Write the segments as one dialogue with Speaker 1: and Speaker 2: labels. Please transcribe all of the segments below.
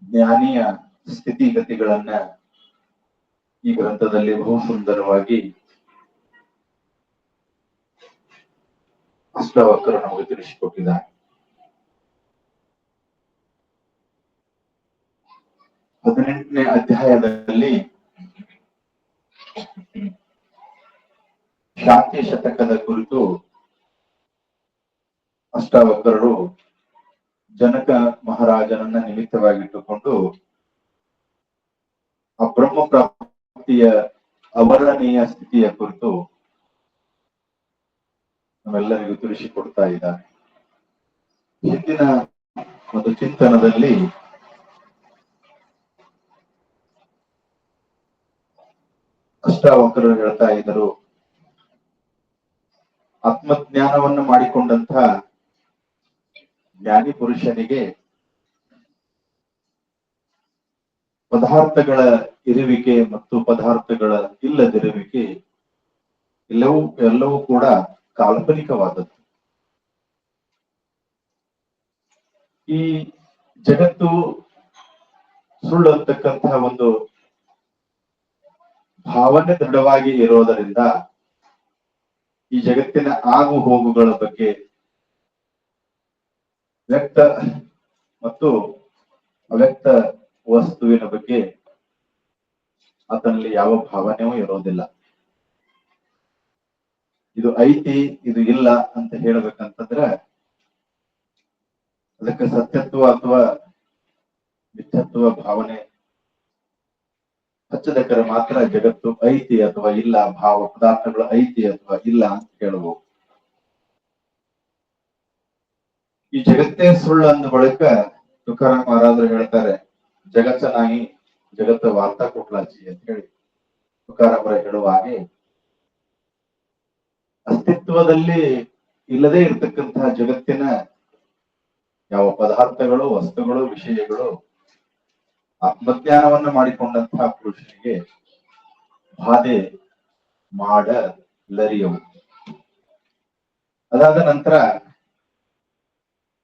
Speaker 1: ಜ್ಞಾನಿಯ ಸ್ಥಿತಿಗತಿಗಳನ್ನ ಈ ಗ್ರಂಥದಲ್ಲಿ ಬಹು ಸುಂದರವಾಗಿ ಅಷ್ಟಾವಕ್ರರು ನಮಗೆ ತಿಳಿಸಿಕೊಟ್ಟಿದ್ದಾರೆ. 18ನೇ ಅಧ್ಯಾಯದಲ್ಲಿ ಶಾಂತಿ ಶತಕದ ಕುರಿತು ಅಷ್ಟಾವಕ್ರರು ಜನಕ ಮಹಾರಾಜನನ್ನ ನಿಮಿತ್ತವಾಗಿಟ್ಟುಕೊಂಡು ಆ ಬ್ರಹ್ಮ ಪ್ರಾಪ್ತಿಯ ಅವರ್ಣನೀಯ ಸ್ಥಿತಿಯ ಕುರಿತು ನಮ್ಮೆಲ್ಲರಿಗೂ ತಿಳಿಸಿಕೊಡ್ತಾ ಇದ್ದಾರೆ. ಹಿಂದಿನ ಒಂದು ಚಿಂತನದಲ್ಲಿ ಅಷ್ಟಾವಕ್ರರು ಹೇಳ್ತಾ ಇದ್ದರು, ಆತ್ಮಜ್ಞಾನವನ್ನು ಮಾಡಿಕೊಂಡಂತ ಜ್ಞಾನಿ ಪುರುಷನಿಗೆ ಪದಾರ್ಥಗಳ ಇರುವಿಕೆ ಮತ್ತು ಪದಾರ್ಥಗಳ ಇಲ್ಲದಿರುವಿಕೆ ಎಲ್ಲವೂ ಕೂಡ ಕಾಲ್ಪನಿಕವಾದದ್ದು. ಈ ಜಗತ್ತು ಸುಳ್ಳು ಅಂತಕ್ಕಂತಹ ಒಂದು ಭಾವನೆ ದೃಢವಾಗಿ ಇರೋದರಿಂದ ಈ ಜಗತ್ತಿನ ಆಗು ಹೋಗುಗಳ ಬಗ್ಗೆ ವ್ಯಕ್ತ ಮತ್ತು ಅವ್ಯಕ್ತ ವಸ್ತುವಿನ ಬಗ್ಗೆ ಆತನಲ್ಲಿ ಯಾವ ಭಾವನೆಯೂ ಇರೋದಿಲ್ಲ. ಇದು ಐತಿ, ಇದು ಇಲ್ಲ ಅಂತ ಹೇಳ್ಬೇಕಂತಂದ್ರ ಅದಕ್ಕೆ ಸತ್ಯತ್ವ ಅಥವಾ ಮಿಥ್ಯತ್ವ ಭಾವನೆ ಹಚ್ಚದಕ್ಕರ ಮಾತ್ರ ಜಗತ್ತು ಐತಿ ಅಥವಾ ಇಲ್ಲ, ಭಾವ ಪದಾರ್ಥಗಳು ಐತಿ ಅಥವಾ ಇಲ್ಲ ಅಂತ ಹೇಳಬಹುದು. ಈ ಜಗತ್ತೇ ಸುಳ್ಳು ಅಂದ ಬಳಿಕ ತುಕಾರಾಮ್ ಮಹಾರಾಜರು ಹೇಳ್ತಾರೆ, ಜಗತ್ತ ನಾಯಿ ಜಗತ್ತ ವಾರ್ತಾ ಕೊಟ್ಲಾಚಿ ಅಂತ ಹೇಳಿ ತುಕಾರಾಮರ ಹೇಳುವ ಹಾಗೆ ಅಸ್ತಿತ್ವದಲ್ಲಿ ಇಲ್ಲದೆ ಇರತಕ್ಕಂತಹ ಜಗತ್ತಿನ ಯಾವ ಪದಾರ್ಥಗಳು, ವಸ್ತುಗಳು, ವಿಷಯಗಳು ಆತ್ಮಜ್ಞಾನವನ್ನು ಮಾಡಿಕೊಂಡಂತಹ ಪುರುಷನಿಗೆ ಬಾಧೆ ಮಾಡಲರಿಯವು. ಅದಾದ ನಂತರ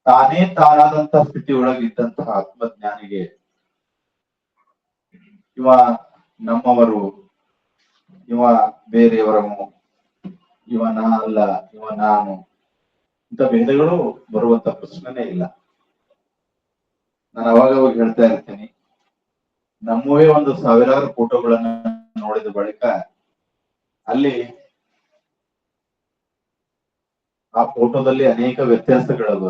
Speaker 1: ತಾನೇ ತಾನಾದಂತಹ ಸ್ಥಿತಿ ಒಳಗಿದ್ದಂತಹ ಆತ್ಮಜ್ಞಾನಿಗೆ ಇವ ನಮ್ಮವರು, ಇವ ಬೇರೆಯವರನು, ಇವ ನಾ ಅಲ್ಲ, ಇವ ನಾನು, ಇಂಥ ಭೇದಗಳು ಬರುವಂತ ಪ್ರಶ್ನೆನೇ ಇಲ್ಲ. ನಾನು ಅವಾಗ ಹೇಳ್ತಾ ಇರ್ತೀನಿ, ನಮ್ಮವೇ ಒಂದು ಸಾವಿರಾರು ಫೋಟೋಗಳನ್ನ ನೋಡಿದ ಬಳಿಕ ಅಲ್ಲಿ ಆ ಫೋಟೋದಲ್ಲಿ ಅನೇಕ ವ್ಯತ್ಯಾಸಗಳವ,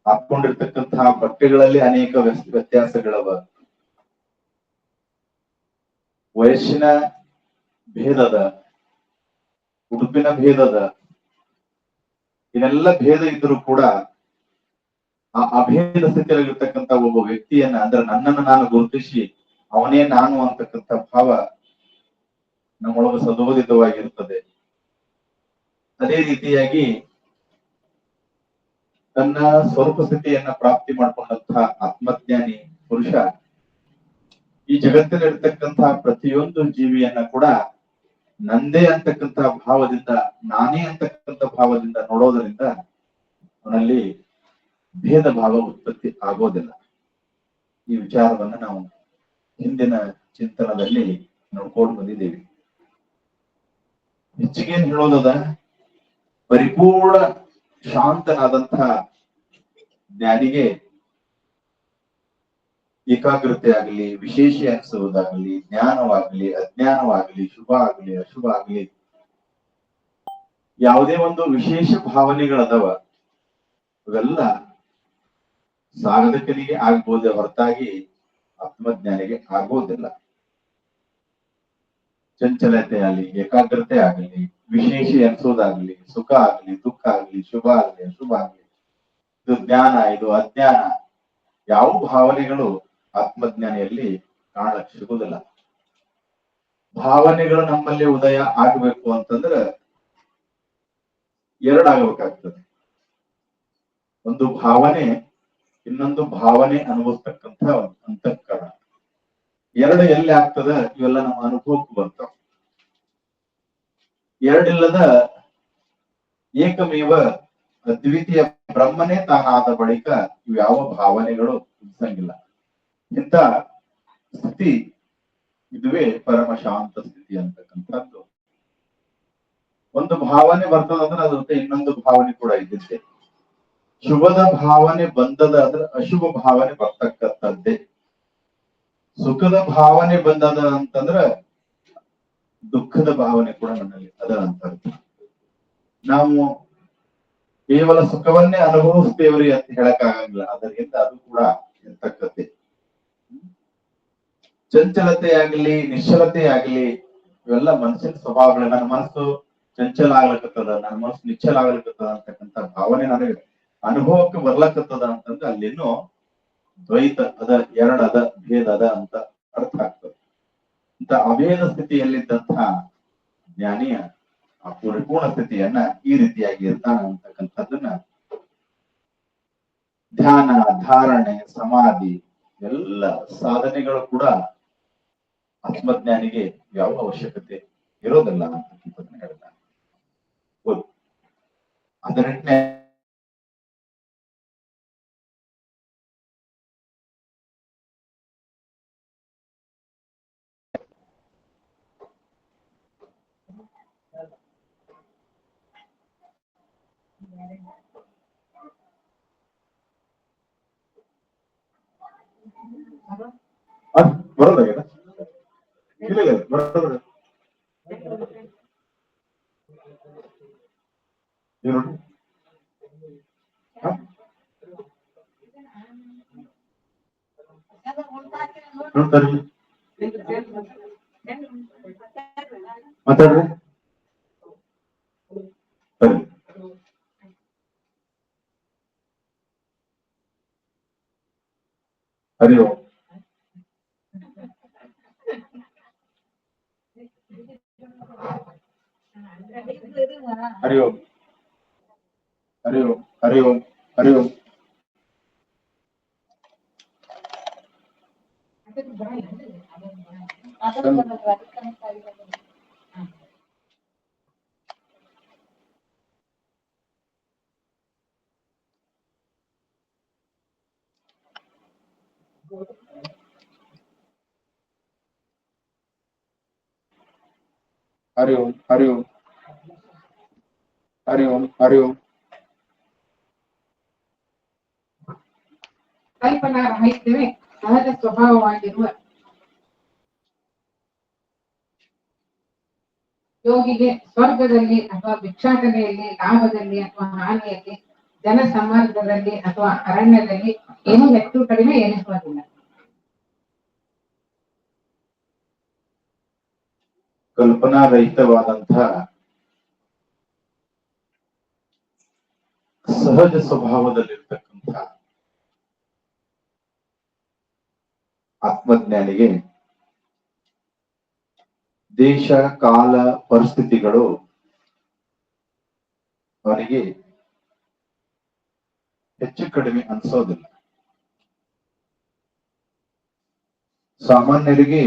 Speaker 1: ಹಾಕೊಂಡಿರ್ತಕ್ಕಂತಹ ಬಟ್ಟೆಗಳಲ್ಲಿ ಅನೇಕ ವ್ಯತ್ಯಾಸಗಳವ, ವಯಸ್ಸಿನ ಭೇದದ, ಉಡುಪಿನ ಭೇದದ, ಇದೆಲ್ಲ ಭೇದ ಇದ್ರೂ ಕೂಡ ಆ ಅಭೇದ ಸ್ಥಿತಿಯಲ್ಲಿರ್ತಕ್ಕಂಥ ಒಬ್ಬ ವ್ಯಕ್ತಿಯನ್ನ, ಅಂದ್ರೆ ನನ್ನನ್ನು ನಾನು ಗುರುತಿಸಿ ಅವನೇ ನಾನು ಅಂತಕ್ಕಂಥ ಭಾವ ನಮ್ಮೊಳಗೆ ಸದೋದಿತವಾಗಿರುತ್ತದೆ. ಅದೇ ರೀತಿಯಾಗಿ ತನ್ನ ಸ್ವರೂಪ ಸ್ಥಿತಿಯನ್ನ ಪ್ರಾಪ್ತಿ ಮಾಡ್ಕೊಂಡಂತಹ ಆತ್ಮಜ್ಞಾನಿ ಪುರುಷ ಈ ಜಗತ್ತಿನಲ್ಲಿರ್ತಕ್ಕಂತಹ ಪ್ರತಿಯೊಂದು ಜೀವಿಯನ್ನ ಕೂಡ ನಂದೇ ಅಂತಕ್ಕಂತಹ ಭಾವದಿಂದ, ನಾನೇ ಅಂತಕ್ಕಂಥ ಭಾವದಿಂದ ನೋಡೋದರಿಂದ ಅವನಲ್ಲಿ ಭೇದ ಭಾವ ಉತ್ಪತ್ತಿ ಆಗೋದಿಲ್ಲ. ಈ ವಿಚಾರವನ್ನ ನಾವು ಹಿಂದಿನ ಚಿಂತನದಲ್ಲಿ ನೋಡ್ಕೊಂಡು ಬಂದಿದ್ದೇವೆ. ಹೆಚ್ಚಿಗೆ ಹೇಳೋದದ, ಪರಿಪೂರ್ಣ ಶಾಂತನಾದಂತಹ ಜ್ಞಾನಿಗೆ ಏಕಾಗ್ರತೆ ಆಗಲಿ, ವಿಶೇಷ ಅನಿಸುವುದಾಗಲಿ, ಜ್ಞಾನವಾಗಲಿ, ಅಜ್ಞಾನವಾಗಲಿ, ಶುಭ ಆಗಲಿ, ಅಶುಭ ಆಗಲಿ, ಯಾವುದೇ ಒಂದು ವಿಶೇಷ ಭಾವನೆಗಳದವ ಅವೆಲ್ಲ ಸಾಧಕನಿಗೆ ಆಗ್ಬೋದೇ ಹೊರತಾಗಿ ಆತ್ಮಜ್ಞಾನಿಗೆ ಆಗೋದಿಲ್ಲ. ಚಂಚಲತೆ ಆಗಲಿ, ಏಕಾಗ್ರತೆ ಆಗಲಿ, ವಿಶೇಷ ಅನಿಸೋದಾಗ್ಲಿ, ಸುಖ ಆಗ್ಲಿ, ದುಃಖ ಆಗ್ಲಿ, ಶುಭ ಆಗ್ಲಿ, ಅಶುಭ ಆಗ್ಲಿ, ಇದು ಜ್ಞಾನ, ಇದು ಅಜ್ಞಾನ, ಯಾವ ಭಾವನೆಗಳು ಆತ್ಮಜ್ಞಾನಿಯಲ್ಲಿ ಕಾಣಕ್ ಸಿಗುವುದಿಲ್ಲ. ಭಾವನೆಗಳು ನಮ್ಮಲ್ಲಿ ಉದಯ ಆಗಬೇಕು ಅಂತಂದ್ರೆ ಎರಡಾಗಬೇಕಾಗ್ತದೆ. ಒಂದು ಭಾವನೆ, ಇನ್ನೊಂದು ಭಾವನೆ ಅನುಭವಿಸ್ತಕ್ಕಂಥ ಅಂತಃಕರಣ. ಎರಡು ಎಲ್ಲಿ ಆಗ್ತದ, ಇವೆಲ್ಲ ನಮ್ಮ ಅನುಭವಕ್ಕೆ ಬರ್ತಾವ. ಎರಡಿಲ್ಲದ ಏಕಮೇವ ಅದ್ವಿತೀಯ ಬ್ರಹ್ಮನೇ ತಾನಾದ ಬಳಿಕ ಇವ್ಯಾವ ಭಾವನೆಗಳು ಅನ್ಸಂಗಿಲ್ಲ. ಇಂಥ ಸ್ಥಿತಿ ಇದುವೇ ಪರಮ ಶಾಂತ ಸ್ಥಿತಿ ಅಂತಕ್ಕಂಥದ್ದು. ಒಂದು ಭಾವನೆ ಬರ್ತದಂದ್ರೆ ಅದ್ರ ಜೊತೆ ಇನ್ನೊಂದು ಭಾವನೆ ಕೂಡ ಇದ್ದಿದ್ದೆ. ಶುಭದ ಭಾವನೆ ಬಂದದ ಅಂದ್ರೆ ಅಶುಭ ಭಾವನೆ ಬರ್ತಕ್ಕಂಥದ್ದೇ. ಸುಖದ ಭಾವನೆ ಬಂದದ ಅಂತಂದ್ರ ದುಃಖದ ಭಾವನೆ ಕೂಡ ನನ್ನಲ್ಲಿ ಅದ ಅಂತ. ನಾವು ಕೇವಲ ಸುಖವನ್ನೇ ಅನುಭವಿಸ್ತೇವ್ರಿ ಅಂತ ಹೇಳಕ್ ಆಗಂಗಿಲ್ಲ, ಅದರಿಂದ ಅದು ಕೂಡ ಇರ್ತಕ್ಕಂತೆ. ಚಂಚಲತೆ ಆಗ್ಲಿ ನಿಶ್ಚಲತೆ ಆಗ್ಲಿ ಇವೆಲ್ಲ ಮನಸ್ಸಿನ ಸ್ವಭಾವಗಳು. ನನ್ನ ಮನಸ್ಸು ಚಂಚಲ ಆಗ್ಲಕತ್ತದ, ನನ್ನ ಮನಸ್ಸು ನಿಶ್ಚಲ ಆಗ್ಲಕತ್ತದ ಅಂತಕ್ಕಂಥ ಭಾವನೆ ನನಗೆ ಅನುಭವಕ್ಕೆ ಬರ್ಲಕತ್ತದ ಅಂತಂದ್ರೆ ಅಲ್ಲಿನೂ ದ್ವೈತ ಅದ, ಎರಡದ, ಭೇದ ಅದ ಅಂತ ಅರ್ಥ ಆಗ್ತದೆ. ಇಂಥ ಅಭೇದ ಸ್ಥಿತಿಯಲ್ಲಿದ್ದಂತಹ ಜ್ಞಾನಿಯ ಆ ಪರಿಪೂರ್ಣ ಸ್ಥಿತಿಯನ್ನ ಈ ರೀತಿಯಾಗಿ ಇರ್ತಾನ ಅಂತಕ್ಕಂಥದ್ದನ್ನ ಧ್ಯಾನ, ಧಾರಣೆ, ಸಮಾಧಿ ಎಲ್ಲ ಸಾಧನೆಗಳು ಕೂಡ ಆತ್ಮಜ್ಞಾನಿಗೆ ಯಾವ ಅವಶ್ಯಕತೆ ಇರೋದಿಲ್ಲ ಅಂತಕ್ಕಂಥದ್ದನ್ನ ಹೇಳ್ತಾನೆ. ಅದರನ್ನೇ ಬರೋದಾಗಿದೆ. ಇಲ್ಲ ಇಲ್ಲ ಬರೋದ ನೋಡಿ ನೋಡ್ತಾರಿ ಮಾತಾಡ್ರಿ. ಬರ್ರಿ ಹರಿ ಓಂ. ಹರಿ ಓಂ, ಹರಿ ಓಂ, ಹರಿ ಓಂ, ಹರಿ ಓಂ. ಹರಿ ಓಂ, ಹರಿ ಓಂ, ಹರಿ ಓಂ, ಹರಿ ಓಂ.
Speaker 2: ಕಲ್ಪನಾ ರಾಹಿತ್ಯವೇ ಸಹಜ ಸ್ವಭಾವವಾಗಿರುವ ಯೋಗಿಗೆ ಸ್ವರ್ಗದಲ್ಲಿ ಅಥವಾ ಭಿಕ್ಷಾಟನೆಯಲ್ಲಿ, ಲಾಭದಲ್ಲಿ ಅಥವಾ ಹಾನಿಯಲ್ಲಿ, ಜನ ಸಮಾಜದಲ್ಲಿ ಅಥವಾ ಅರಣ್ಯದಲ್ಲಿ ಏನೂ ಹೆಚ್ಚು ಕಡಿಮೆ ಎನಿಸುವುದಿಲ್ಲ.
Speaker 1: ಕಲ್ಪನಾ ರಹಿತವಾದಂತಹ ಸಹಜ ಸ್ವಭಾವದಲ್ಲಿರ್ತಕ್ಕಂಥ ಆತ್ಮಜ್ಞಾನಿಗೆ ದೇಶ, ಕಾಲ, ಪರಿಸ್ಥಿತಿಗಳು ಅವರಿಗೆ ಹೆಚ್ಚು ಕಡಿಮೆ ಅನ್ಸೋದಿಲ್ಲ. ಸಾಮಾನ್ಯರಿಗೆ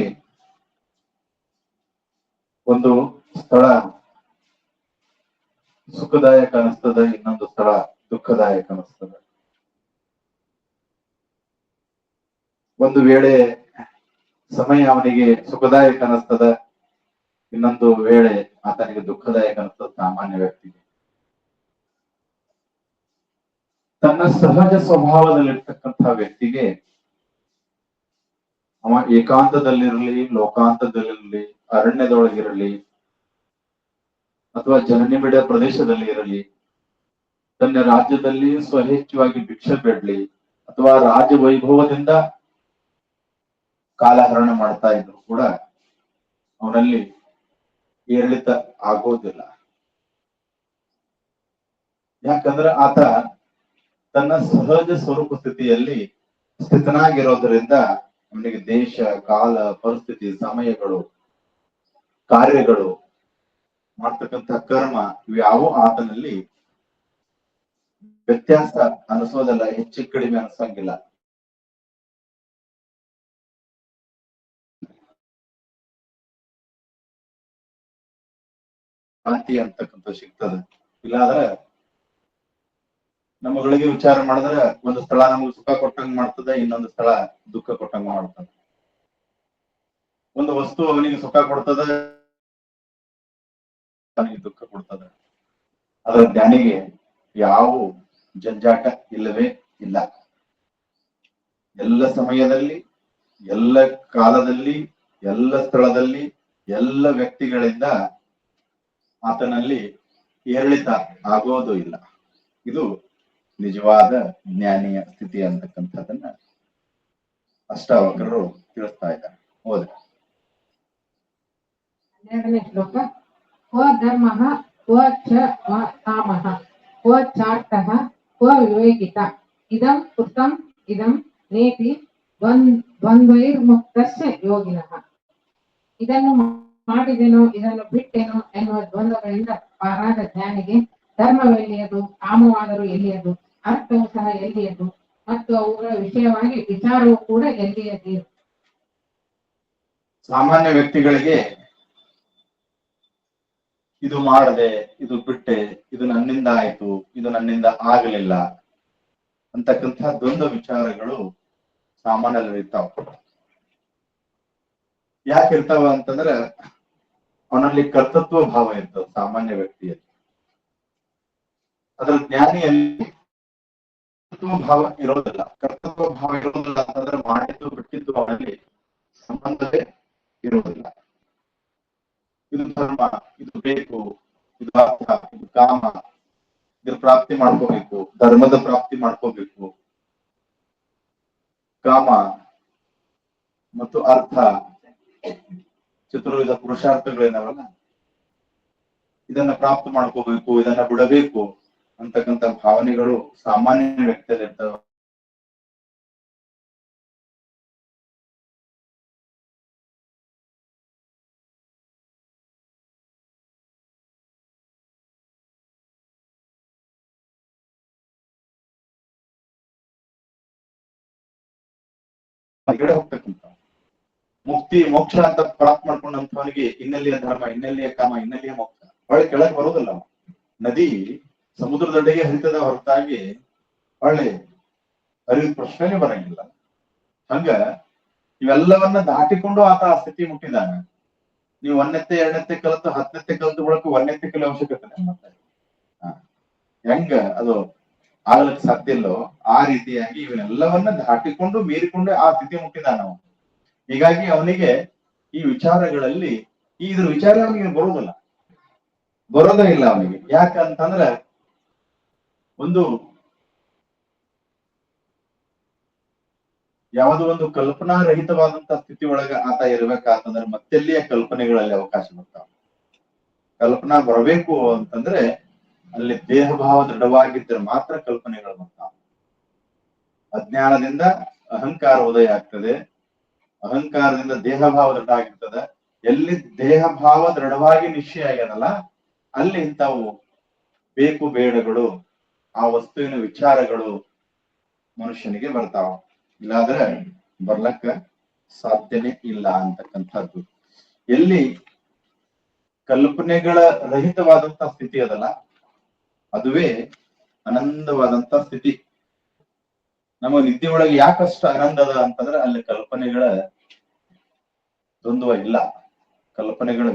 Speaker 1: ಒಂದು ಸ್ಥಳ ಸುಖದಾಯಕ ಅನಿಸ್ತದ, ಇನ್ನೊಂದು ಸ್ಥಳ ದುಃಖದಾಯಕ ಅನಿಸ್ತದ. ಒಂದು ವೇಳೆ ಸಮಯ ಅವನಿಗೆ ಸುಖದಾಯಕ ಅನಿಸ್ತದ, ಇನ್ನೊಂದು ವೇಳೆ ಆತನಿಗೆ ದುಃಖದಾಯಕ ಅನಿಸ್ತದ. ಸಾಮಾನ್ಯ ವ್ಯಕ್ತಿಗೆ ತನ್ನ ಸಹಜ ಸ್ವಭಾವದಲ್ಲಿರ್ತಕ್ಕಂಥ ವ್ಯಕ್ತಿಗೆ ಅವ ಏಕಾಂತದಲ್ಲಿರಲಿ, ಲೋಕಾಂತದಲ್ಲಿರಲಿ, ಅರಣ್ಯದೊಳಗಿರಲಿ ಅಥವಾ ಜನನಿಬಿಡ ಪ್ರದೇಶದಲ್ಲಿ ಇರಲಿ, ತನ್ನ ರಾಜ್ಯದಲ್ಲಿ ಸ್ವಹೇಚ್ಛವಾಗಿ ಭಿಕ್ಷೆ ಬೇಡಲಿ ಅಥವಾ ರಾಜವೈಭವದಿಂದ ಕಾಲಹರಣ ಮಾಡ್ತಾ ಇದ್ರು ಕೂಡ ಅವನಲ್ಲಿ ಏರಿಳಿತ ಆಗೋದಿಲ್ಲ. ಯಾಕಂದ್ರೆ ಆತ ತನ್ನ ಸಹಜ ಸ್ವರೂಪ ಸ್ಥಿತಿಯಲ್ಲಿ ಸ್ಥಿತನಾಗಿರೋದ್ರಿಂದ ಅವನಿಗೆ ದೇಶ, ಕಾಲ, ಪರಿಸ್ಥಿತಿ, ಸಮಯಗಳು, ಕಾರ್ಯಗಳು, ಮಾಡ್ತಕ್ಕಂಥ ಕರ್ಮ ಇವ್ಯಾವು ಆತನಲ್ಲಿ ವ್ಯತ್ಯಾಸ ಅನಿಸೋದಲ್ಲ, ಹೆಚ್ಚು ಕಡಿಮೆ ಅನ್ಸಂಗಿಲ್ಲ. ಶಾಂತಿ ಅಂತಕ್ಕಂಥ ಸಿಗ್ತದೆ. ಇಲ್ಲಾಂದ್ರೆ ನಮ್ಮಗಳಿಗೆ ವಿಚಾರ ಮಾಡಿದ್ರೆ ಒಂದು ಸ್ಥಳ ನಮಗೆ ಸುಖ ಕೊಟ್ಟಂಗ್ ಮಾಡ್ತದೆ, ಇನ್ನೊಂದು ಸ್ಥಳ ದುಃಖ ಕೊಟ್ಟಂಗ್ ಮಾಡ್ತದೆ. ಒಂದು ವಸ್ತು ಅವನಿಗೆ ಸುಖ ಕೊಡ್ತದೆ, ಅವನಿಗೆ ದುಃಖ ಕೊಡ್ತದೆ. ಅದರ ಜ್ಞಾನಿಗೆ ಯಾವ ಜಂಜಾಟ ಇಲ್ಲವೇ ಇಲ್ಲ. ಎಲ್ಲ ಸಮಯದಲ್ಲಿ, ಎಲ್ಲ ಕಾಲದಲ್ಲಿ, ಎಲ್ಲ ಸ್ಥಳದಲ್ಲಿ, ಎಲ್ಲ ವ್ಯಕ್ತಿಗಳಿಂದ ಆತನಲ್ಲಿ ಏರಿಳಿತ ಆಗೋದು ಇಲ್ಲ. ಇದು ನಿಜವಾದ ಜ್ಞಾನಿಯ ಸ್ಥಿತಿ ಅಂತಕ್ಕಂಥದ್ದನ್ನ ಅಷ್ಟಾವಕರರು ತಿಳಿಸ್ತಾ ಇದ್ದಾರೆ. ಹೋದ್ರೆ
Speaker 2: 12ನೇ ಶ್ಲೋಕ. ಕ್ವ ಧರ್ಮಃ ಕ್ವ ಚ ಕಾಮಃ ಕ್ವ ಚಾರ್ಥಃ ಕ್ವ ವಿವೇಕಿತ ಇದಂ ಕೃತಂ ಇದಂ ನೇತಿ ದ್ವಂದ್ವೈರ್ಮುಕ್ತಸ್ಯ ಯೋಗಿನಃ. ಇದನ್ನು ಮಾಡಿದೆನೋ ಇದನ್ನು ಬಿಟ್ಟೆನೋ ಎನ್ನುವ ದ್ವಂದ್ವಗಳಿಂದ ಪಾರಾದ ಜ್ಞಾನಿಗೆ ಧರ್ಮವೆಲ್ಲಿಯದು, ಕಾಮವಾದರೂ ಎಲ್ಲಿಯದು, ಅರ್ಥವು ಸಹ ಎಲ್ಲಿಯದು, ಮತ್ತು ಅವುಗಳ ವಿಷಯವಾಗಿ ವಿಚಾರವು ಕೂಡ ಎಲ್ಲಿಯದು.
Speaker 1: ಸಾಮಾನ್ಯ ವ್ಯಕ್ತಿಗಳಿಗೆ ಇದು ಮಾಡದೆ, ಇದು ಬಿಟ್ಟೆ, ಇದು ನನ್ನಿಂದ ಆಯ್ತು, ಇದು ನನ್ನಿಂದ ಆಗಲಿಲ್ಲ ಅಂತಕ್ಕಂಥ ದ್ವಂದ್ವ ವಿಚಾರಗಳು ಸಾಮಾನ್ಯದಲ್ಲಿ ಇರ್ತಾವ. ಯಾಕೆ ಇರ್ತಾವ ಅಂತಂದ್ರೆ ಅವನಲ್ಲಿ ಕರ್ತೃತ್ವ ಭಾವ ಇರ್ತದೆ ಸಾಮಾನ್ಯ ವ್ಯಕ್ತಿಯಲ್ಲಿ. ಅದ್ರ ಜ್ಞಾನಿಯಲ್ಲಿ ಕರ್ತೃತ್ವ ಭಾವ ಇರೋದಿಲ್ಲ. ಕರ್ತೃತ್ವ ಭಾವ ಇರೋದಿಲ್ಲ ಅಂತಂದ್ರೆ ಮಾಡಿದ್ದು ಬಿಟ್ಟಿದ್ದು ಅವನಲ್ಲಿ ಸಂಬಂಧವೇ ಇರುವುದಿಲ್ಲ. ಇದು ಧರ್ಮ, ಇದು ಬೇಕು, ಇದು ಅರ್ಥ, ಇದು ಕಾಮ, ಇದ್ರ ಪ್ರಾಪ್ತಿ ಮಾಡ್ಕೋಬೇಕು, ಧರ್ಮದ ಪ್ರಾಪ್ತಿ ಮಾಡ್ಕೋಬೇಕು. ಕಾಮ ಮತ್ತು ಅರ್ಥ, ಚತುರ್ವಿಧ ಪುರುಷಾರ್ಥಗಳೇನವಲ್ಲ, ಇದನ್ನ ಪ್ರಾಪ್ತ ಮಾಡ್ಕೋಬೇಕು, ಇದನ್ನ ಬಿಡಬೇಕು ಅಂತಕ್ಕಂಥ ಭಾವನೆಗಳು ಸಾಮಾನ್ಯ ವ್ಯಕ್ತಿಯಲ್ಲಿ ಇರ್ತವೆ. ಹೊರಗಡೆ ಹೋಗ್ತಕ್ಕಂಥ ಮುಕ್ತಿ ಮೋಕ್ಷ ಅಂತ ಪ್ರಾಪ್ತ ಮಾಡ್ಕೊಂಡಂತವನಿಗೆ ಇನ್ನೆಲ್ಲಿಯ ಧರ್ಮ, ಇನ್ನೆಲ್ಲಿಯ ಕಾಮ, ಇನ್ನೆಲ್ಲಿಯ ಮೋಕ್ಷ, ಒಳ್ಳೆ ಕೆಳಗೆ ಬರೋದಿಲ್ಲ. ನದಿ ಸಮುದ್ರದೊಡೆಗೆ ಹರಿತದ ಹೊರತಾಗಿ ಒಳ್ಳೆ ಹರಿದ ಪ್ರಶ್ನೆ ಬರಂಗಿಲ್ಲ. ಹಂಗ ಇವೆಲ್ಲವನ್ನ ದಾಟಿಕೊಂಡು ಆತ ಆ ಸ್ಥಿತಿ ಮುಟ್ಟಿದಾನೆ. ನೀವು 1ನೇ 2ನೇ ಕಲಿತು 10ನೇ ಕಲಿತು ಬಳಕ 1ನೇ ಕಲಿಯೋ ಅವಶ್ಯಕತೆ ಮತ್ತೆ ಹೆಂಗ ಅದು ಆಗ್ಲಿಕ್ಕೆ ಸಾಧ್ಯ ಇಲ್ಲೋ ಆ ರೀತಿಯಾಗಿ ಇವನ್ನೆಲ್ಲವನ್ನ ದಾಟಿಕೊಂಡು ಮೀರಿಕೊಂಡು ಆ ಸ್ಥಿತಿ ಮುಟ್ಟಿದಾನ ನಾವು. ಹೀಗಾಗಿ ಅವನಿಗೆ ಈ ವಿಚಾರಗಳಲ್ಲಿ ಇದ್ರ ವಿಚಾರ ಅವನಿಗೆ ಬರೋದೇ ಇಲ್ಲ ಅವನಿಗೆ. ಯಾಕಂತಂದ್ರೆ ಒಂದು ಯಾವುದೋ ಒಂದು ಕಲ್ಪನಾ ರಹಿತವಾದಂತ ಸ್ಥಿತಿ ಒಳಗ ಆತ ಇರ್ಬೇಕಾತಂದ್ರೆ ಮತ್ತೆಲ್ಲಿಯ ಕಲ್ಪನೆಗಳಲ್ಲಿ ಅವಕಾಶ ಬರ್ತಾವ. ಕಲ್ಪನಾ ಬರಬೇಕು ಅಂತಂದ್ರೆ ಅಲ್ಲಿ ದೇಹ ಭಾವ ದೃಢವಾಗಿದ್ದರೆ ಮಾತ್ರ ಕಲ್ಪನೆಗಳು ಬರ್ತಾವ. ಅಜ್ಞಾನದಿಂದ ಅಹಂಕಾರ ಉದಯ ಆಗ್ತದೆ, ಅಹಂಕಾರದಿಂದ ದೇಹ ಭಾವ ದೃಢ ಆಗಿರ್ತದೆ. ಎಲ್ಲಿ ದೇಹ ಭಾವ ದೃಢವಾಗಿ ನಿಶ್ಚಯ ಆಗ್ಯದಲ್ಲ ಅಲ್ಲಿ ಇಂಥವು ಬೇಕು ಬೇಡಗಳು, ಆ ವಸ್ತುವಿನ ವಿಚಾರಗಳು ಮನುಷ್ಯನಿಗೆ ಬರ್ತಾವ. ಇಲ್ಲಾಂದ್ರೆ ಬರ್ಲಕ್ಕ ಸಾಧ್ಯನೇ ಇಲ್ಲ ಅಂತಕ್ಕಂಥದ್ದು. ಎಲ್ಲಿ ಕಲ್ಪನೆಗಳ ರಹಿತವಾದಂತ ಸ್ಥಿತಿ ಅದಲ್ಲ, ಅದುವೇ ಆನಂದವಾದಂತ ಸ್ಥಿತಿ. ನಮ್ಮ ನಿದ್ದೆ ಒಳಗೆ ಯಾಕಷ್ಟು ಆನಂದ ಅದ ಅಂತಂದ್ರೆ ಅಲ್ಲಿ ಕಲ್ಪನೆಗಳ ದ್ವಂದ್ವ ಇಲ್ಲ. ಕಲ್ಪನೆಗಳ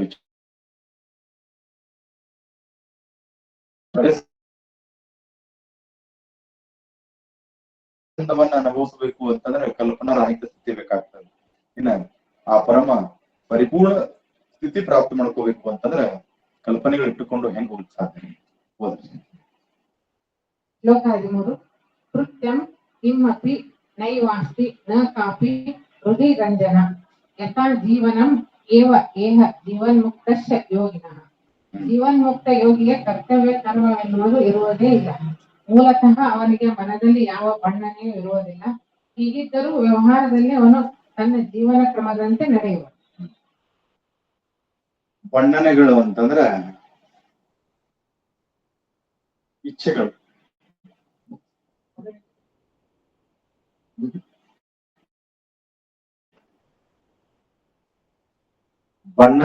Speaker 1: ಅನುಭವಿಸಬೇಕು ಅಂತಂದ್ರೆ ಕಲ್ಪನಾ ರಹಿತ ಸ್ಥಿತಿ ಬೇಕಾಗ್ತದೆ. ಇನ್ನ ಆ ಪರಮ ಪರಿಪೂರ್ಣ ಸ್ಥಿತಿ ಪ್ರಾಪ್ತಿ ಮಾಡ್ಕೋಬೇಕು ಅಂತಂದ್ರೆ ಕಲ್ಪನೆಗಳು ಇಟ್ಟುಕೊಂಡು ಹೆಂಗ್ ಹೋಗ್ಲಿಕ್ಕೆ ಸಾಧ್ಯ? ಹೋದ್ರಿ
Speaker 2: ಶ್ಲೋಕ 13. ಕೃತ್ಯಂ ಕಿಮ್ಮಪಿ ನೈವಾಸ್ತಿ ನ ಕಾಪಿ ಹೃದಯ ರಂಜನ ಯಥಾ ಜೀವನಂ ಏವ ಏಹ ಜೀವನ್ಮುಕ್ತಸ್ಯ ಯೋಗಿನಃ. ಜೀವನ್ಮುಕ್ತ ಯೋಗಿಗೆ ಕರ್ತವ್ಯ ಕರ್ಮವೆನ್ನುವುದು ಇರುವುದೇ ಇಲ್ಲ. ಮೂಲತಃ ಅವನಿಗೆ ಮನದಲ್ಲಿ ಯಾವ ಬಣ್ಣನೆಯೂ ಇರುವುದಿಲ್ಲ. ಹೀಗಿದ್ದರೂ ವ್ಯವಹಾರದಲ್ಲಿ ಅವನು ತನ್ನ ಜೀವನ ಕ್ರಮದಂತೆ ನಡೆಯುವ.
Speaker 1: ಬಣ್ಣನೆಗಳು ಅಂತಂದ್ರೆ ಇಚ್ಛೆಗಳು. ಬಣ್ಣ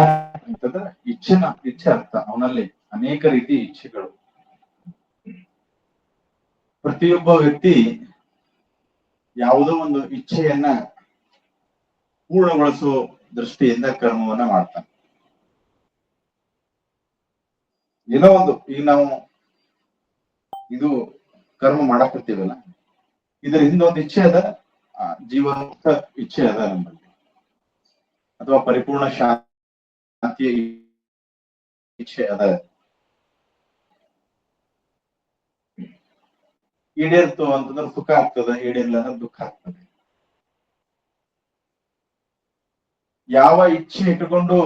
Speaker 1: ಅಂತಂದ್ರೆ ಇಚ್ಛೆ ಅರ್ಥ. ಅವನಲ್ಲಿ ಅನೇಕ ರೀತಿ ಇಚ್ಛೆಗಳು. ಪ್ರತಿಯೊಬ್ಬ ವ್ಯಕ್ತಿ ಯಾವುದೋ ಒಂದು ಇಚ್ಛೆಯನ್ನ ಪೂರ್ಣಗೊಳಿಸುವ ದೃಷ್ಟಿಯಿಂದ ಕರ್ಮವನ್ನ ಮಾಡ್ತಾನೆ. ಏನೋ ಒಂದು ಈಗ ನಾವು ಇದು ಕರ್ಮ ಮಾಡಕತ್ತೀವಲ್ಲ, ಇದ್ರ ಹಿಂದೊಂದು ಇಚ್ಛೆ ಅದ, ಜೀವಂತ ಇಚ್ಛೆ ಅದ ನಮ್ಮಲ್ಲಿ, ಅಥವಾ ಪರಿಪೂರ್ಣ ಶಾಂತಿಯ ಇಚ್ಛೆ ಅದ. ಈಡೇರ್ತು ಅಂತಂದ್ರೆ ಸುಖ ಆಗ್ತದೆ, ಈಡೇರ್ಲ ಅಂದ್ರೆ ದುಃಖ ಆಗ್ತದೆ. ಯಾವ ಇಚ್ಛೆ ಇಟ್ಟುಕೊಂಡು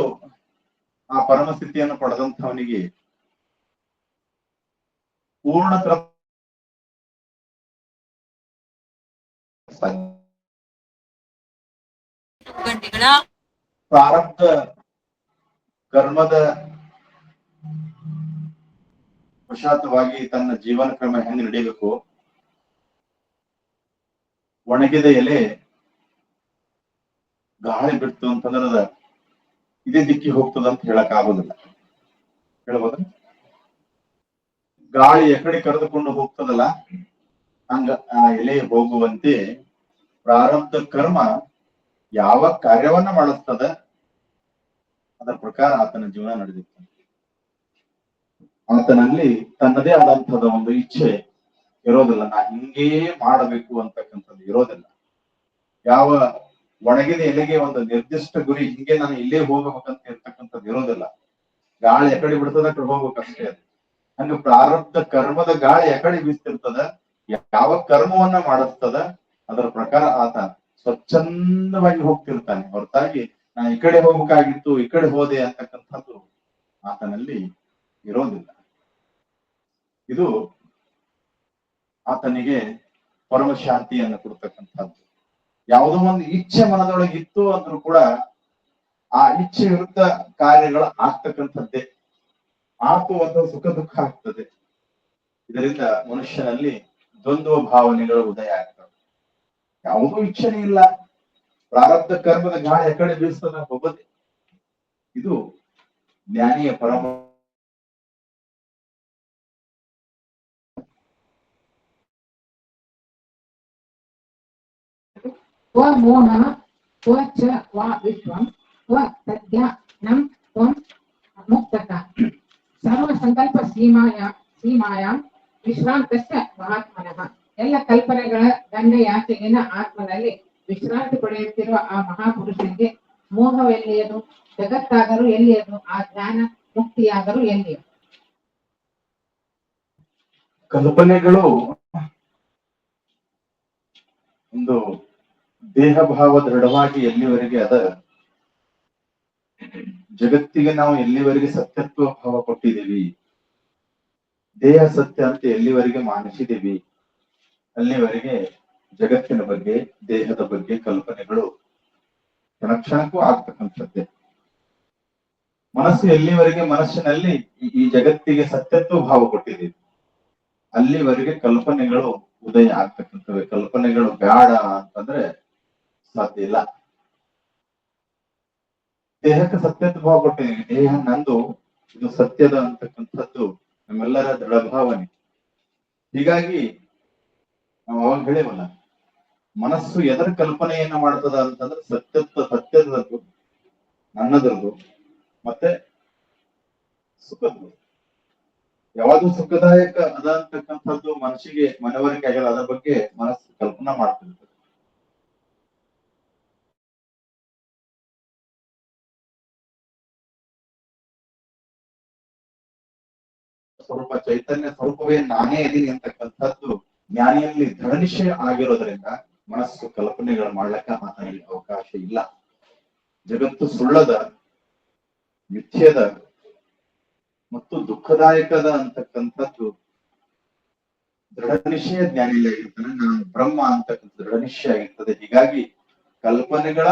Speaker 1: ಆ ಪರಮ ಸ್ಥಿತಿಯನ್ನು ಪಡೆದಂಥವನಿಗೆ ಪೂರ್ಣ ಪ್ರಾರಬ್ಧ ಕರ್ಮದ ವಶಾತವಾಗಿ ತನ್ನ ಜೀವನ ಕ್ರಮ ಹೆಂಗ್ ನಡೀಬೇಕು, ಒಣಗಿದ ಎಲೆ ಗಾಳಿ ಬಿಡ್ತು ಅಂತಂದ್ರೆ ಇದೇ ದಿಕ್ಕಿ ಹೋಗ್ತದ ಅಂತ ಹೇಳಕ್ ಆಗೋದಿಲ್ಲ. ಹೇಳ್ಬೋದ? ಗಾಳಿ ಎಕಡೆ ಕರೆದುಕೊಂಡು ಹೋಗ್ತದಲ್ಲ, ಹಂಗ ಆ ಎಲೆ ಹೋಗುವಂತೆ ಪ್ರಾರಬ್ಧ ಕರ್ಮ ಯಾವ ಕಾರ್ಯವನ್ನ ಮಾಡಿಸ್ತದ ಅದರ ಪ್ರಕಾರ ಆತನ ಜೀವನ ನಡೆದಿತ್ತು. ಆತನಲ್ಲಿ ತನ್ನದೇ ಆದಂತದ ಒಂದು ಇಚ್ಛೆ ಇರೋದಿಲ್ಲ, ನಾ ಹಿಂಗೇ ಮಾಡಬೇಕು ಅಂತಕ್ಕಂಥದ್ದು ಇರೋದಿಲ್ಲ. ಯಾವ ಒಣಗಿದ ಎಲೆಗೆ ಒಂದು ನಿರ್ದಿಷ್ಟ ಗುರಿ, ಹಿಂಗೆ ನಾನು ಇಲ್ಲೇ ಹೋಗಬೇಕಂತ ಇರ್ತಕ್ಕಂಥದ್ದು ಇರೋದಿಲ್ಲ. ಗಾಳಿ ಎಕಡೆ ಬಿಡ್ತದ ಅಕಡೆ ಹೋಗ್ಬೇಕಷ್ಟೇ. ಅದು ಹಂಗ ಪ್ರಾರಬ್ಧ ಕರ್ಮದ ಗಾಳಿ ಎಕಡೆ ಬೀಸ್ತಿರ್ತದ, ಯಾವ ಕರ್ಮವನ್ನ ಮಾಡಿಸ್ತದ ಅದರ ಪ್ರಕಾರ ಆತ ಸ್ವಚ್ಛಂದವಾಗಿ ಹೋಗ್ತಿರ್ತಾನೆ. ಹೊರತಾಗಿ ನಾ ಈ ಕಡೆ ಹೋಗ್ಬೇಕಾಗಿತ್ತು ಈ ಕಡೆ ಹೋದೆ ಅಂತಕ್ಕಂಥದ್ದು ಆತನಲ್ಲಿ ಇರೋದಿಲ್ಲ. ಇದು ಆತನಿಗೆ ಪರಮ ಶಾಂತಿಯನ್ನು ಕೊಡ್ತಕ್ಕಂಥದ್ದು. ಯಾವುದೋ ಒಂದು ಇಚ್ಛೆ ಮನದೊಳಗೆ ಇತ್ತು ಅಂದ್ರೂ ಕೂಡ ಆ ಇಚ್ಛೆ ವಿರುದ್ಧ ಕಾರ್ಯಗಳು ಆಗ್ತಕ್ಕಂಥದ್ದೇ. ಆತು ಅಥವಾ ಸುಖ ದುಃಖ ಆಗ್ತದೆ. ಇದರಿಂದ ಮನುಷ್ಯನಲ್ಲಿ ದ್ವಂದ್ವ ಭಾವನೆಗಳು ಉದಯ ಆಗ್ತವೆ. ಯಾವುದೂ ಇಚ್ಛೆನೇ ಇಲ್ಲ, ಪ್ರಾರಬ್ಧ ಕರ್ಮದ ಗಾಳಿ ಎಕಡೆ ಬೀಸ್ತದ ಹೋಗೋದೆ. ಇದು ಜ್ಞಾನಿಯ ಪರಮ
Speaker 2: ವ ಮೋಹ ವ ಚ ವಾ ವಿಶ್ವಂ ವ ತದ್ಜ್ಞಾನಂ ತ್ವಂ ಮುಕ್ತಃ ಸರ್ವ ಸಂಕಲ್ಪ ಸೀಮಾಯಾಂ ವಿಶ್ರಾಂತಸ್ಯ ಮಹಾತ್ಮನಃ. ಎಲ್ಲ ಕಲ್ಪನೆಗಳ ದಂಡೆಯಾಚೆಗಿನ ಆತ್ಮನಲ್ಲಿ ವಿಶ್ರಾಂತಿ ಪಡೆಯುತ್ತಿರುವ ಆ ಮಹಾಪುರುಷನಿಗೆ ಮೋಹವೆಲ್ಲಿಯದು, ಜಗತ್ತಾದರೂ ಎಲ್ಲಿಯದು, ಆ ಜ್ಞಾನ ಮುಕ್ತಿಯಾದರೂ ಎಲ್ಲಿಯದು.
Speaker 1: ಕಲ್ಪನೆಗಳು ಒಂದು ದೇಹ ಭಾವ ದೃಢವಾಗಿ ಎಲ್ಲಿವರೆಗೆ ಅದ, ಜಗತ್ತಿಗೆ ನಾವು ಎಲ್ಲಿವರೆಗೆ ಸತ್ಯತ್ವ ಭಾವ ಕೊಟ್ಟಿದ್ದೀವಿ, ದೇಹ ಸತ್ಯ ಅಂತ ಎಲ್ಲಿವರೆಗೆ ಮಾನಿಸಿದ್ದೀವಿ, ಅಲ್ಲಿವರೆಗೆ ಜಗತ್ತಿನ ಬಗ್ಗೆ ದೇಹದ ಬಗ್ಗೆ ಕಲ್ಪನೆಗಳು ಕ್ಷಣಕ್ಕೂ ಆಗ್ತಕ್ಕಂಥದ್ದೇ. ಮನಸ್ಸು ಎಲ್ಲಿವರೆಗೆ ಮನಸ್ಸಿನಲ್ಲಿ ಈ ಜಗತ್ತಿಗೆ ಸತ್ಯತ್ವ ಭಾವ ಕೊಟ್ಟಿದ್ದೀವಿ ಅಲ್ಲಿವರೆಗೆ ಕಲ್ಪನೆಗಳು ಉದಯ ಆಗ್ತಕ್ಕಂಥವೆ. ಕಲ್ಪನೆಗಳು ಬೇಡ ಅಂತಂದ್ರೆ ಸಾಧ್ಯ ಇಲ್ಲ. ದೇಹಕ್ಕೆ ಸತ್ಯತ್ವ ಭಾವ ಕೊಟ್ಟಿದ್ದೀವಿ, ದೇಹ ನಂದು, ಇದು ಸತ್ಯದ ಅಂತಕ್ಕಂಥದ್ದು ನಮ್ಮೆಲ್ಲರ ದೃಢ ಭಾವನೆ. ಹೀಗಾಗಿ ನಾವು ಅವಾಗ ಹೇಳಿವಲ್ಲ, ಮನಸ್ಸು ಎದರ ಕಲ್ಪನೆಯನ್ನ ಮಾಡ್ತದ ಅಂತಂದ್ರೆ ಸತ್ಯದದ್ದು, ನನ್ನದ್ರದ್ದು, ಮತ್ತೆ ಸುಖದ್ದು. ಯಾವುದು ಸುಖದಾಯಕ ಅದ ಅಂತಕ್ಕಂಥದ್ದು ಮನಸ್ಸಿಗೆ ಮನವರಿಕೆ ಆಗಲ್ಲ, ಅದರ ಬಗ್ಗೆ ಮನಸ್ಸು ಕಲ್ಪನಾ ಮಾಡ್ತಿರ್ತದೆ. ಸ್ವರೂಪ ಚೈತನ್ಯ ಸ್ವರೂಪವೇ ನಾನೇ ಇದೀನಿ ಅಂತಕ್ಕಂಥದ್ದು ಜ್ಞಾನಿಯಲ್ಲಿ ದೃಢ ನಿಶ್ಚಯ ಆಗಿರೋದ್ರಿಂದ ಮನಸ್ಸು ಕಲ್ಪನೆಗಳು ಮಾಡ್ಲಿಕ್ಕೆ ಆತನಿಗೆ ಅವಕಾಶ ಇಲ್ಲ. ಜಗತ್ತು ಸುಳ್ಳದ, ಮಿಥ್ಯದ ಮತ್ತು ದುಃಖದಾಯಕದ ಅಂತಕ್ಕಂಥದ್ದು ದೃಢ ನಿಶ್ಚಯ ಜ್ಞಾನಿಯಲ್ಲಿ ಆಗಿರ್ತಾನೆ. ನಾನು ಬ್ರಹ್ಮ ಅಂತಕ್ಕಂಥ ದೃಢ ನಿಶ್ಚಯ ಆಗಿರ್ತದೆ. ಹೀಗಾಗಿ ಕಲ್ಪನೆಗಳ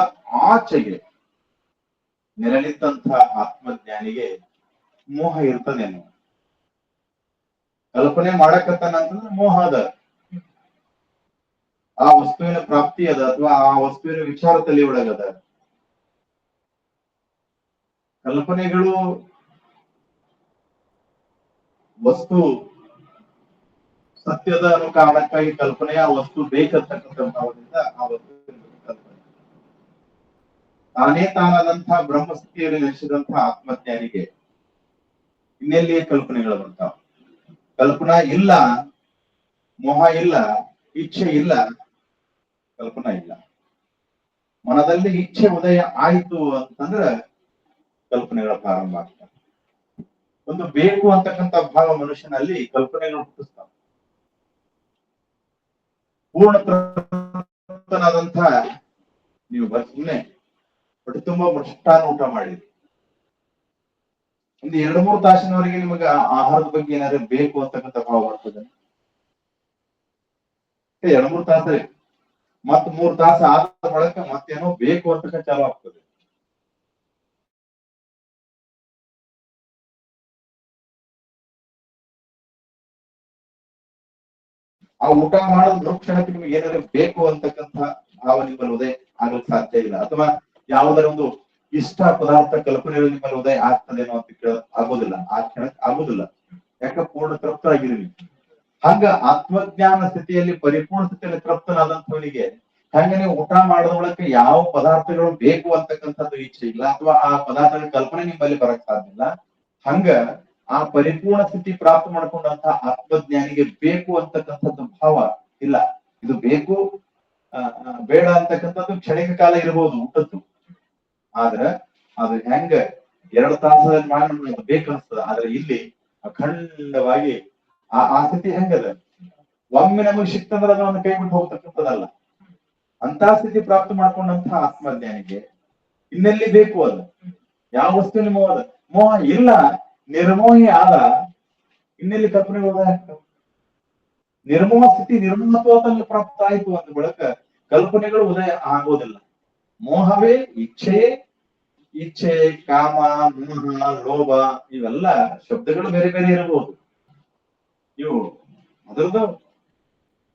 Speaker 1: ಆಚೆಗೆ ನೆರಳಿದ್ದಂತಹ ಆತ್ಮಜ್ಞಾನಿಗೆ ಮೋಹ ಇರ್ತದೇನು. ಕಲ್ಪನೆ ಮಾಡಕತ್ತಾನ ಅಂತಂದ್ರೆ ಮೋಹ ಅದ, ಆ ವಸ್ತುವಿನ ಪ್ರಾಪ್ತಿ ಅದ ಅಥವಾ ಆ ವಸ್ತುವಿನ ವಿಚಾರ ತಲೆ ಒಳಗದ. ಕಲ್ಪನೆಗಳು ವಸ್ತು ಸತ್ಯದ ಅನ್ನೋ ಕಾರಣಕ್ಕಾಗಿ ಕಲ್ಪನೆಯ ಆ ವಸ್ತು ಬೇಕಂತಕ್ಕಂಥ ಭಾವದಿಂದ ಆ ವಸ್ತು ಕಲ್ಪನೆ. ತಾನೇ ತಾನಾದಂತಹ ಬ್ರಹ್ಮಸ್ಥಿತಿಯಲ್ಲಿ ನೆಲೆಸಿದಂತಹ ಆತ್ಮಜ್ಞಾನಿಗೆ ಇನ್ನೆಲ್ಲಿಯೇ ಕಲ್ಪನೆಗಳು ಬರ್ತಾವ. ಕಲ್ಪನಾ ಇಲ್ಲ, ಮೋಹ ಇಲ್ಲ, ಇಚ್ಛೆ ಇಲ್ಲ, ಕಲ್ಪನಾ ಇಲ್ಲ. ಮನದಲ್ಲಿ ಇಚ್ಛೆ ಉದಯ ಆಯಿತು ಅಂತಂದ್ರೆ ಕಲ್ಪನೆಗಳ ಪ್ರಾರಂಭ ಆಗ್ತವೆ. ಒಂದು ಬೇಕು ಅಂತಕ್ಕಂಥ ಭಾವ ಮನುಷ್ಯನಲ್ಲಿ ಕಲ್ಪನೆಗಳು ಹುಟ್ಟಿಸ್ತಾವ. ಪೂರ್ಣ ತೃಪ್ತನಾದಂತಹ ನೀವು ಸುಮ್ಮನೆ ಹೊಟ್ಟೆ ತುಂಬಾ ಮೃಷ್ಟಾನ್ನ ಊಟ ಮಾಡಿದ್ರಿ, ಒಂದು 2-3 ತಾಸಿನವರೆಗೆ ನಿಮಗೆ ಆಹಾರದ ಬಗ್ಗೆ ಏನಾದ್ರು ಬೇಕು ಅಂತಕ್ಕಂಥ ಭಾವ ಬರ್ತದೆ. 2-3 ತಾಸ, ಮತ್ 3 ತಾಸು ಆದ ಬಳಿಕ ಮತ್ತೇನೋ ಬೇಕು ಅಂತ ಚಾಲು ಆಗ್ತದೆ. ಆ ಊಟ ಮಾಡೋದು ಕ್ಷಣಕ್ಕೆ ನಿಮ್ಗೆ ಏನಾದ್ರು ಬೇಕು ಅಂತಕ್ಕಂಥ ಭಾವ ನಿಮ್ಮಲ್ಲಿ ಉದಯ ಆಗಕ್ಕೆ ಸಾಧ್ಯ ಇಲ್ಲ. ಅಥವಾ ಯಾವುದರ ಒಂದು ಇಷ್ಟ ಪದಾರ್ಥ ಕಲ್ಪನೆಗಳು ನಿಮ್ಮಲ್ಲಿ ಉದಯ ಆಗ್ತದೇನೋ ಅಂತ ಆಗೋದಿಲ್ಲ. ಆ ಕ್ಷಣಕ್ಕೆ ಆಗೋದಿಲ್ಲ. ಯಾಕೆ ಪೂರ್ಣ ತೃಪ್ತರಾಗಿರಿ. ಹಂಗ ಆತ್ಮಜ್ಞಾನ ಸ್ಥಿತಿಯಲ್ಲಿ, ಪರಿಪೂರ್ಣ ಸ್ಥಿತಿಯಲ್ಲಿ ತೃಪ್ತನಾದಂಥವನಿಗೆ ಹಂಗ ನೀವು ಊಟ ಮಾಡೋದೊಳಕ್ಕೆ ಯಾವ ಪದಾರ್ಥಗಳು ಬೇಕು ಅಂತಕ್ಕಂಥದ್ದು ಇಚ್ಛೆ ಇಲ್ಲ, ಅಥವಾ ಆ ಪದಾರ್ಥಗಳ ಕಲ್ಪನೆ ನಿಮ್ಮಲ್ಲಿ ಬರಕ್ ಸಾಧ್ಯ ಇಲ್ಲ. ಹಂಗ ಆ ಪರಿಪೂರ್ಣ ಸ್ಥಿತಿ ಪ್ರಾಪ್ತ ಮಾಡ್ಕೊಂಡಂತಹ ಆತ್ಮಜ್ಞಾನಿಗೆ ಬೇಕು ಅಂತಕ್ಕಂಥದ್ದು ಭಾವ ಇಲ್ಲ. ಇದು ಬೇಕು ಬೇಡ ಅಂತಕ್ಕಂಥದ್ದು ಕ್ಷಣಿಕ ಕಾಲ ಇರಬಹುದು ಊಟದ್ದು, ಆದ್ರೆ ಅದು ಹೆಂಗ 2 ತಾಸದಲ್ಲಿ ಮಾಡಿ ಬೇಕನ್ಸ್ತದ. ಆದ್ರೆ ಇಲ್ಲಿ ಅಖಂಡವಾಗಿ ಆ ಸ್ಥಿತಿ ಹೆಂಗದ, ಒಮ್ಮೆ ನಮಗೆ ಸಿಕ್ತಂದ್ರೆ ಅದನ್ನು ಕೈ ಬಿಟ್ಟು ಹೋಗ್ತಕ್ಕಂಥದ್ದಲ್ಲ. ಅಂತ ಸ್ಥಿತಿ ಪ್ರಾಪ್ತ ಮಾಡ್ಕೊಂಡಂತಹ ಆತ್ಮಜ್ಞಾನಿಗೆ ಇನ್ನೆಲ್ಲಿ ಬೇಕು ಅದು, ಯಾವ ವಸ್ತು ನಿಮ್ಮ ಮೋಹ ಇಲ್ಲ, ನಿರ್ಮೋಹಿ ಆದ, ಇನ್ನೆಲ್ಲಿ ಕಲ್ಪನೆ ಉದಯ ಆಗ್ತವೆ. ನಿರ್ಮೋಹ ಸ್ಥಿತಿ ನಿರ್ಮಲತ್ವದಲ್ಲಿ ಪ್ರಾಪ್ತ ಆಯ್ತು ಅಂದ ಬಳಿಕ ಕಲ್ಪನೆಗಳು ಉದಯ ಆಗೋದಿಲ್ಲ. ಮೋಹವೇ ಇಚ್ಛೆ, ಕಾಮ, ಮೋಹ, ಲೋಭ ಇವೆಲ್ಲ ಶಬ್ದಗಳು ಬೇರೆ ಬೇರೆ ಇರಬಹುದು. ಇವು ಅದರದ್ದು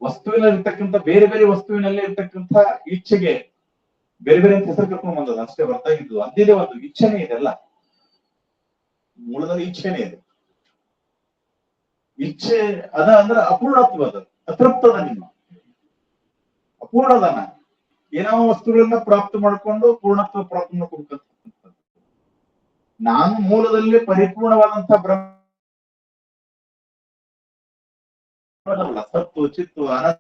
Speaker 1: ವಸ್ತುವಿನಲ್ಲಿರ್ತಕ್ಕಂಥ ಬೇರೆ ಬೇರೆ ವಸ್ತುವಿನಲ್ಲಿ ಇರ್ತಕ್ಕಂಥ ಇಚ್ಛೆಗೆ ಬೇರೆ ಬೇರೆ ಹೆಸರು ಕರ್ಕೊಂಡು ಬಂದದ್ದು ಅಷ್ಟೇ ಹೊರತಾಗಿದ್ದು ಅಂದಿದೆ ಒಂದು ಇಚ್ಛೆನೇ ಇದೆಲ್ಲ. ಮೂಲದಲ್ಲಿ ಇಚ್ಛೆನೇ ಇದೆ. ಇಚ್ಛೆ ಅದ ಅಂದ್ರೆ ಅಪೂರ್ಣತ್ವ, ಅದು ಅತೃಪ್ತದ, ನಿಮ್ಮ ಅಪೂರ್ಣದನ ಏನೋ ವಸ್ತುಗಳನ್ನ ಪ್ರಾಪ್ತ ಮಾಡ್ಕೊಂಡು ಪೂರ್ಣತ್ವ ಪ್ರಾಪ್ತ ಮಾಡ್ಕೊಳ್ತಕ್ಕಂಥದ್ದು. ನಾನು ಮೂಲದಲ್ಲಿ ಪರಿಪೂರ್ಣವಾದಂತಹ ಬ್ರಹ್ಮ, ಸತ್ತು ಚಿತ್ತು ಅನಂತ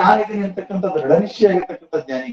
Speaker 1: ನಾನಿದ್ದೀನಿ ಅಂತಕ್ಕಂಥದ್ದು ದೃಢ ನಿಶ್ಚಯ ಆಗಿರ್ತಕ್ಕಂಥ ಜ್ಞಾನಿ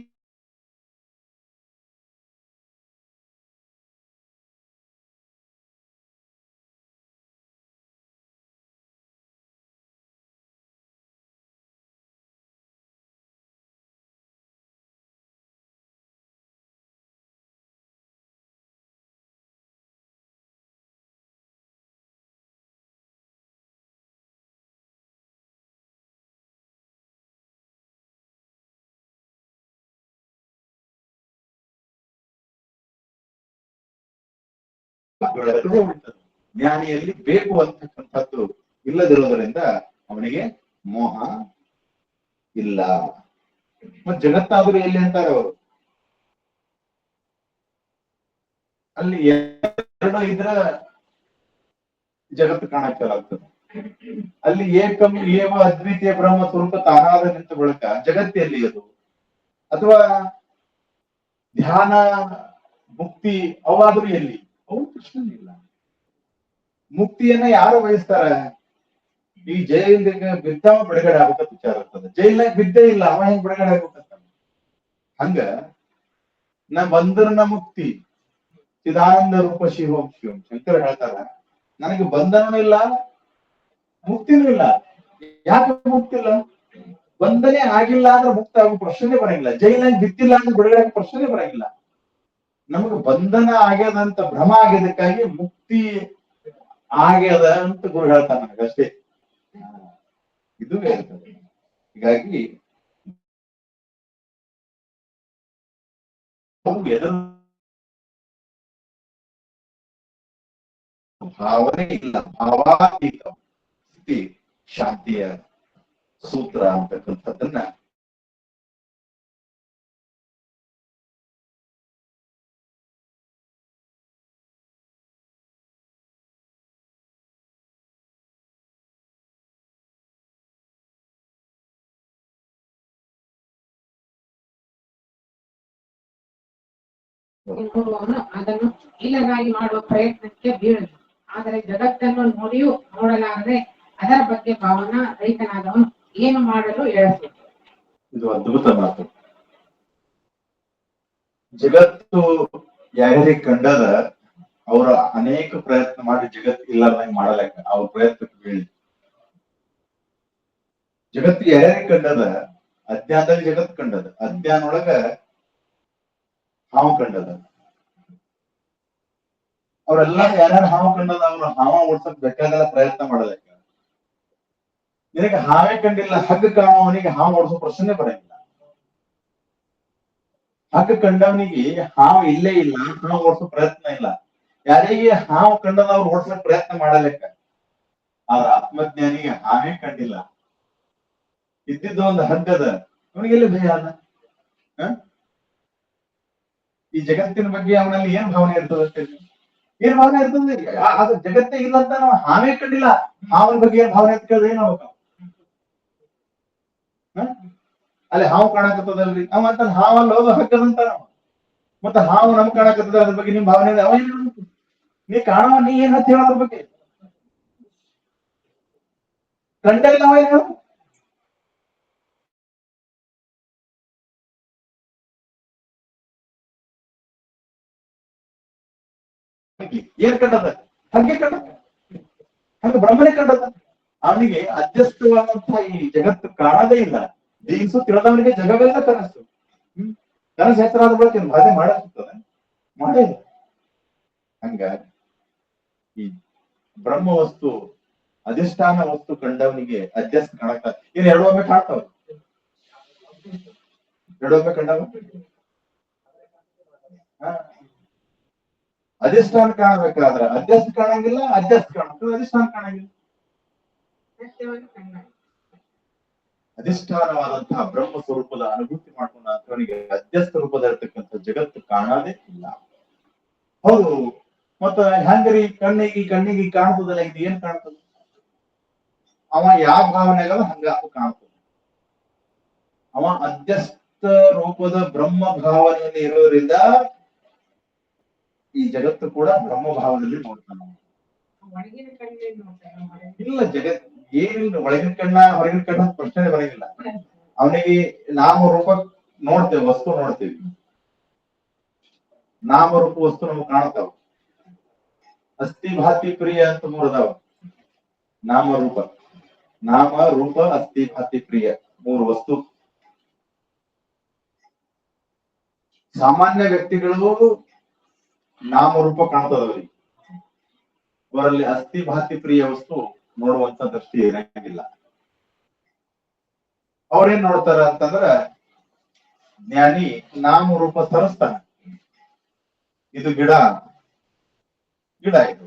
Speaker 1: ಜ್ಞಾನಿಯಲ್ಲಿ ಬೇಕು ಅಂತಕ್ಕಂಥದ್ದು ಇಲ್ಲದಿರೋದ್ರಿಂದ ಅವನಿಗೆ ಮೋಹ ಇಲ್ಲ. ಮತ್ ಜಗತ್ತಾದರೂ ಎಲ್ಲಿ ಅಂತಾರೆ ಅವರು, ಅಲ್ಲಿ 2 ಇದ್ರ ಜಗತ್ತು ಕಾಣಕ್ಕಾಗ್ತದೆ. ಅಲ್ಲಿ ಏಕಂ ಏವ ಅದ್ವಿತೀಯ ಬ್ರಹ್ಮ ಸ್ವರೂಪ ತಾನಾದ ನಿಂತ ಬಳಿಕ ಜಗತ್ತೆಲ್ಲಿ ಅದು, ಅಥವಾ ಧ್ಯಾನ, ಮುಕ್ತಿ ಅವಾದ್ರೂ ಎಲ್ಲಿ, ಅವು ಪ್ರಶ್ನೆ ಇಲ್ಲ. ಮುಕ್ತಿಯನ್ನ ಯಾರು ಬಯಸ್ತಾರೆ? ಈ ಜೈಲಿಗೆ ಬಿದ್ದವ ಬಿಡುಗಡೆ ಆಗ್ಬೇಕಂತ ವಿಚಾರ ಇರ್ತದೆ. ಜೈಲ್ನಾಗ ಬಿದ್ದೇ ಇಲ್ಲ, ಅವ ಹೆಂಗ್ ಬಿಡುಗಡೆ ಆಗ್ಬೇಕಂತ. ಹಂಗ ನಾ ಬಂಧನ ಮುಕ್ತಿ ಚಿದಾನಂದ ರೂಪ ಶಿವಂ ಶಿವಂ ಶಂಕರ ಹೇಳ್ತಾರ, ನನಗೆ ಬಂಧನೂ ಇಲ್ಲ, ಮುಕ್ತಿನೂ ಇಲ್ಲ. ಯಾಕೆ ಮುಕ್ತಿ ಇಲ್ಲ? ಬಂಧನೆ ಆಗಿಲ್ಲ ಅಂದ್ರೆ ಮುಕ್ತ ಆಗೋ ಪ್ರಶ್ನೆ ಬರಂಗಿಲ್ಲ. ಜೈಲಿನಾಗ ಬಿದ್ದಿಲ್ಲ ಅಂದ್ರೆ ಬಿಡುಗಡೆ ಆಗೋ ಪ್ರಶ್ನೆ ಬರಂಗಿಲ್ಲ. ನಮಗೆ ಬಂಧನ ಆಗ್ಯದಂತ ಭ್ರಮ ಆಗ್ಯದಕ್ಕಾಗಿ ಮುಕ್ತಿ ಆಗ್ಯದ ಅಂತ ಗುರು ಹೇಳ್ತಾನ ನನಗಷ್ಟೇ. ಇದು ಹೇಳ್ತದೆ. ಹೀಗಾಗಿ ಭಾವನೆ ಇಲ್ಲ, ಭಾವಾತೀತ ಸ್ಥಿತಿ ಶಾಂತಿಯ ಸೂತ್ರ ಅಂತಕ್ಕಂಥದ್ದನ್ನ
Speaker 2: ನೋಡುವವನು ಅದನ್ನು ಇಲ್ಲದಾಗಿ ಮಾಡುವ ಪ್ರಯತ್ನಕ್ಕೆ ಬೀಳಲು, ಆದರೆ ಜಗತ್ತನ್ನು ನೋಡಿಯೂ ನೋಡಲಾರದೆ ಅದರ ಬಗ್ಗೆ ಭಾವನಾ ರಹಿತನಾದವನು ಏನು ಮಾಡಲು ಎಳಬೇಕು.
Speaker 1: ಇದು ಅದ್ಭುತ ಮಾತು. ಜಗತ್ತು ಯಾರಿಗೆ ಕಂಡದ ಅವರ ಅನೇಕ ಪ್ರಯತ್ನ ಮಾಡಿ ಜಗತ್ತು ಇಲ್ಲಾರ್ದಂಗೆ ಮಾಡಲಕ್ಕ ಅವ್ರ ಪ್ರಯತ್ನಕ್ಕೆ ಬೀಳಿ. ಜಗತ್ತು ಯಾರಿಗೆ ಕಂಡದ ಅಜ್ಞಾನದಲ್ಲಿ ಜಗತ್ ಕಂಡದ, ಅಜ್ಞಾನೊಳಗ ಹಾವು ಕಂಡದ. ಅವರೆಲ್ಲ ಯಾರ್ಯಾರು ಹಾವು ಕಂಡದ ಅವ್ರು ಹಾವ ಓಡ್ಸಕ್ ಬೇಕಾದೆಲ್ಲ ಪ್ರಯತ್ನ ಮಾಡಲಕ್ಕ. ನಿನಗೆ ಹಾವೇ ಕಂಡಿಲ್ಲ, ಹಗ್ಗ ಕಾಣುವವನಿಗೆ ಹಾವು ಓಡಿಸೋ ಪ್ರಶ್ನೆ ಬರಂಗಿಲ್ಲ. ಹಗ್ಗ ಕಂಡವನಿಗೆ ಹಾವು ಇಲ್ಲೇ ಇಲ್ಲ, ಹಾವು ಓಡಿಸೋ ಪ್ರಯತ್ನ ಇಲ್ಲ. ಯಾರಿಗೆ ಹಾವು ಕಂಡದ ಅವ್ರು ಓಡಿಸಕ್ ಪ್ರಯತ್ನ ಮಾಡಲೆಕ್ಕ. ಆದ್ರ ಆತ್ಮಜ್ಞಾನಿಗೆ ಹಾವೇ ಕಂಡಿಲ್ಲ, ಇದ್ದಿದ್ದು ಒಂದು ಹಗ್ಗದ, ಅವನಿಗೆಲ್ಲಿ ಭಯ ಅದ? ಈ ಜಗತ್ತಿನ ಬಗ್ಗೆ ಅವನಲ್ಲಿ ಏನ್ ಭಾವನೆ ಇರ್ತದೆ? ಏನ್ ಭಾವನೆ ಇರ್ತದೆ? ಅದು ಜಗತ್ತೇ ಇಲ್ಲ ಅಂತ ನಾವು ಹಾವೇ ಕಂಡಿಲ್ಲ, ಹಾವನ ಬಗ್ಗೆ ಏನ್ ಭಾವನೆ ಅಂತ ಕೇಳಿದ್ರೆ ಏನ್ ಹೋಗ್ತಾವ? ಅಲ್ಲಿ ಹಾವು ಕಾಣಕತ್ತದಲ್ರಿ, ಅವ ಅಂತ ಹಾವಲ್ಲ ಹೋದ ಹಗ್ಗದಂತ. ಮತ್ತೆ ಹಾವು ನಮ್ ಕಾಣಕತ್ತದ, ಅದ್ರ ಬಗ್ಗೆ ನಿಮ್ ಭಾವನೆ ಅವ ನೀ ಕಾಣವ, ನೀ ಏನ್ ಹತ್ತಿ ಹೇಳೋದ್ರ ಬಗ್ಗೆ ಕಂಡ ಇಲ್ಲ ಅವ ಏನು? ಏನ್ ಕಂಡದ? ಹಂಗೆ ಕಂಡದ, ಹಂಗ ಬ್ರಹ್ಮನೇ ಕಂಡದ. ಅವನಿಗೆ ಅಧ್ಯಸ್ಥವಾದಂತಹ ಈ ಜಗತ್ತು ಕಾಣದೇ ಇಲ್ಲ. ದಿಗಿಸು ತಿಳಿದವನಿಗೆ ಜಗವೆಲ್ಲ ಕನಸು. ಕನಸು ಹೆಸರಾದ ಬಳಕೆ ಬಾಧೆ ಮಾಡಸುತ್ತದೆ, ಮಾಡೇ ಇಲ್ಲ. ಹಂಗ ಈ ಬ್ರಹ್ಮ ವಸ್ತು, ಅಧಿಷ್ಠಾನ ವಸ್ತು ಕಂಡವನಿಗೆ ಅಧ್ಯಸ್ಥ ಕಾಣಕ ಏನ್ ಎರಡು ಒಮ್ಮೆ ಕಾಣ್ತಾವ? ಎರಡು ಒಮ್ಮೆ ಕಂಡವ. ಅಧಿಷ್ಠಾನ ಕಾಣಬೇಕಾದ್ರ ಅಧ್ಯಸ್ಥ ಕಾಣಂಗಿಲ್ಲ, ಅಧ್ಯಸ್ಥ ಕಾಣಬೇಕು ಅಧಿಷ್ಠಾನ ಕಾಣಂಗಿಲ್ಲ. ಅಧಿಷ್ಠಾನವಾದಂತಹ ಬ್ರಹ್ಮ ಸ್ವರೂಪದ ಅನುಭೂತಿ ಮಾಡ್ಕೊಂಡ ಅವನಿಗೆ ಅಧ್ಯಸ್ಥ ರೂಪದಲ್ಲಿರ್ತಕ್ಕಂಥ ಜಗತ್ತು ಕಾಣದೇ ಇಲ್ಲ. ಹೌದು, ಮತ್ತ ಹೆಂಗ್ರಿ ಕಣ್ಣಿಗೆ ಕಾಣ್ತದಲ್ಲ, ಇದು ಏನ್ ಕಾಣ್ತದ? ಅವ ಯಾವ ಭಾವನೆಗಳ ಹಂಗ ಕಾಣ್ತದ. ಅವ ಅಧ್ಯಸ್ಥ ರೂಪದ ಬ್ರಹ್ಮ ಭಾವನೆಯಲ್ಲಿ ಇರೋದ್ರಿಂದ ಈ ಜಗತ್ತು ಕೂಡ ಬ್ರಹ್ಮ ಭಾವದಲ್ಲಿ ನೋಡ್ತಾನ. ಇಲ್ಲ, ಜಗತ್ ಏನಿಲ್ಲ, ಒಳಗಿನ ಕಣ್ಣ ಹೊರಗಿನ ಕಣ್ಣ ಪ್ರಶ್ನೆ ಬರಂಗಿಲ್ಲ. ಅವನಿಗೆ ನಾಮರೂಪ ನೋಡ್ತೇವೆ, ವಸ್ತು ನೋಡ್ತೇವಿ, ನಾಮರೂಪ ವಸ್ತು ನಮ್ಗೆ ಕಾಣ್ತಾವ. ಅಸ್ಥಿ ಭಾತಿ ಪ್ರಿಯ ಅಂತ ಮೂರದಾವ. ನಾಮ ರೂಪ ಅಸ್ಥಿ ಭಾತಿ ಪ್ರಿಯ ಮೂರು ವಸ್ತು. ಸಾಮಾನ್ಯ ವ್ಯಕ್ತಿಗಳು ನಾಮರೂಪ ಕಾಣ್ತದವ್ರಿಗೆ, ಅವರಲ್ಲಿ ಅಸ್ಥಿ ಭಾತಿ ಪ್ರಿಯ ವಸ್ತು ನೋಡುವಂತ ದೃಷ್ಟಿ ಇರಂಗಿಲ್ಲ. ಅವ್ರೇನ್ ನೋಡ್ತಾರ ಅಂತಂದ್ರ, ಜ್ಞಾನಿ ನಾಮರೂಪ ಸರಿಸ್ತಾನ. ಇದು ಗಿಡ ಇದು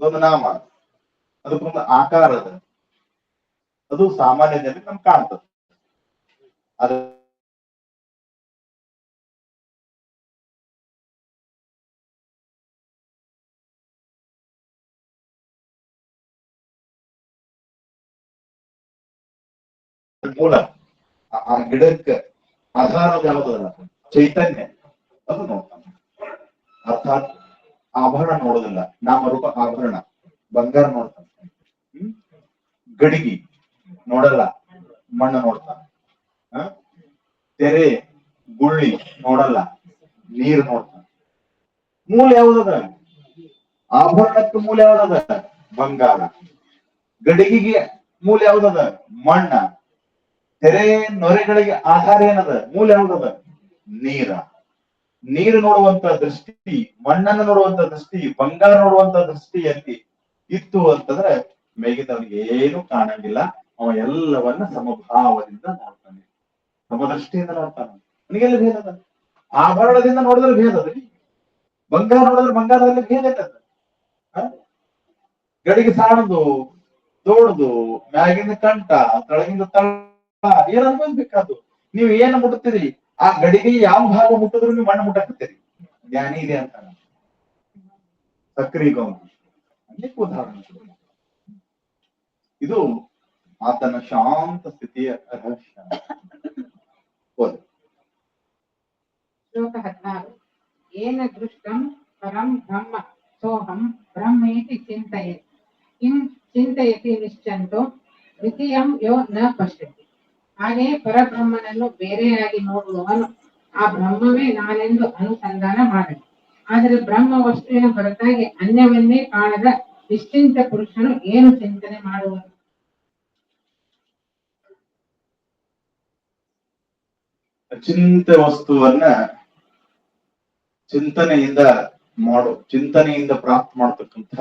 Speaker 1: ಒಂದು ನಾಮ, ಅದಕ್ಕೊಂದು ಆಕಾರ ಅದ, ಅದು ಸಾಮಾನ್ಯ ಜನಕ್ಕೆ ನಮ್ಗೆ ಕಾಣ್ತದೆ. ಅದ ಮೂಲ, ಆ ಗಿಡಕ್ಕೆ ಆಧಾರದ ಯಾವುದಲ್ಲ, ಚೈತನ್ಯ, ಅದು ನೋಡ್ತಾನೆ. ಅರ್ಥಾತ್ ಆಭರಣ ನೋಡೋದಿಲ್ಲ, ನಾಮರೂಪ ಆಭರಣ, ಬಂಗಾರ ನೋಡ್ತಾನೆ. ಗಡಿಗಿ ನೋಡಲ್ಲ, ಮಣ್ಣು ನೋಡ್ತಾನೆ. ತೆರೆ ಗುಳ್ಳಿ ನೋಡಲ್ಲ, ನೀರು ನೋಡ್ತಾನೆ. ಮೂಲ ಯಾವುದದ? ಆಭರಣಕ್ಕೆ ಮೂಲ ಯಾವುದದ? ಬಂಗಾರ. ಗಡಿಗೆಗೆ ಮೂಲ ಯಾವುದದ? ಮಣ್ಣ. ತೆರೆ ನೊರೆಗಳಿಗೆ ಆಧಾರ ಏನದ? ಮೂಲ ಯಾವುದದ? ನೀರ. ನೀರು ನೋಡುವಂತ ದೃಷ್ಟಿ, ಮಣ್ಣನ್ನು ನೋಡುವಂತ ದೃಷ್ಟಿ, ಬಂಗಾರ ನೋಡುವಂತ ದೃಷ್ಟಿ ಅಲ್ಲಿ ಇತ್ತು ಅಂತಂದ್ರೆ ಮೇಗಿದವನಿಗೆ ಏನು ಕಾಣಂಗಿಲ್ಲ. ಅವ ಎಲ್ಲವನ್ನ ಸಮಭಾವದಿಂದ ನೋಡ್ತಾನೆ, ಸಮದೃಷ್ಟಿಯಿಂದ ನೋಡ್ತಾನೆ. ಅವನಿಗೆಲ್ಲ ಭೇದ ಅದ. ಆಭರಣದಿಂದ ನೋಡಿದ್ರೆ ಭೇದ ಅದ, ಬಂಗಾರ ನೋಡಿದ್ರೆ ಬಂಗಾರದಲ್ಲಿ ಭೇದ ಇರ್ತದ. ಗಡಿಗೆ ಸಾಣದು, ದೊಡ್ದು, ಮ್ಯಾಗಿಂದ ಕಂಠ, ತಳಗಿಂದ ತಳ, ಏನ್ ಅನ್ಕೊಂಡ್ಬೇಕಾದ್ರು ನೀವು ಏನ್ ಮುಟ್ತೀರಿ, ಆ ಗಡಿಗೆ ಯಾವ ಭಾಗ ಮುಟ್ಟಿದ್ರು ನೀವು ಮಣ್ಣು ಮುಟ್ಟಕತ್ತೀರಿ. ಜ್ಞಾನಿ ಇದೆ ಅಂತ ಸಕ್ರಿ ಗೌಂಡು ಅನೇಕ ಉದಾಹರಣೆ. ಇದು ಆತನ ಶಾಂತ ಸ್ಥಿತಿಯ ರಹಸ್ಯ.
Speaker 2: ಶ್ಲೋಕ 16. ಏನ ದೃಷ್ಟಂ ಪರಂ ಬ್ರಹ್ಮ ಸೋಹಂ ಬ್ರಹ್ಮೇತಿ ಚಿಂತಯೇತ್ ಕಿಂ ಚಿಂತಯತಿ ನಿಶ್ಚಂತೋ ದ್ವಿತೀಯಂ ಯೋ ನ ಪಶ್ಯತಿ. ಹಾಗೆಯೇ ಪರಬ್ರಹ್ಮನನ್ನು ಬೇರೆಯಾಗಿ ನೋಡುವವನು ಆ ಬ್ರಹ್ಮವೇ ನಾನೆಂದು ಅನುಸಂಧಾನ ಮಾಡಲಿ. ಆದರೆ ಬ್ರಹ್ಮ ವಸ್ತುವಿನ ಹೊರತಾಗಿ ಅನ್ಯವನ್ನೇ ಕಾಣದ ನಿಶ್ಚಿಂತ ಪುರುಷನು ಏನು ಚಿಂತನೆ ಮಾಡುವನು?
Speaker 1: ಅಚಿಂತ ವಸ್ತುವನ್ನ ಚಿಂತನೆಯಿಂದ ಪ್ರಾಪ್ತ ಮಾಡತಕ್ಕಂಥ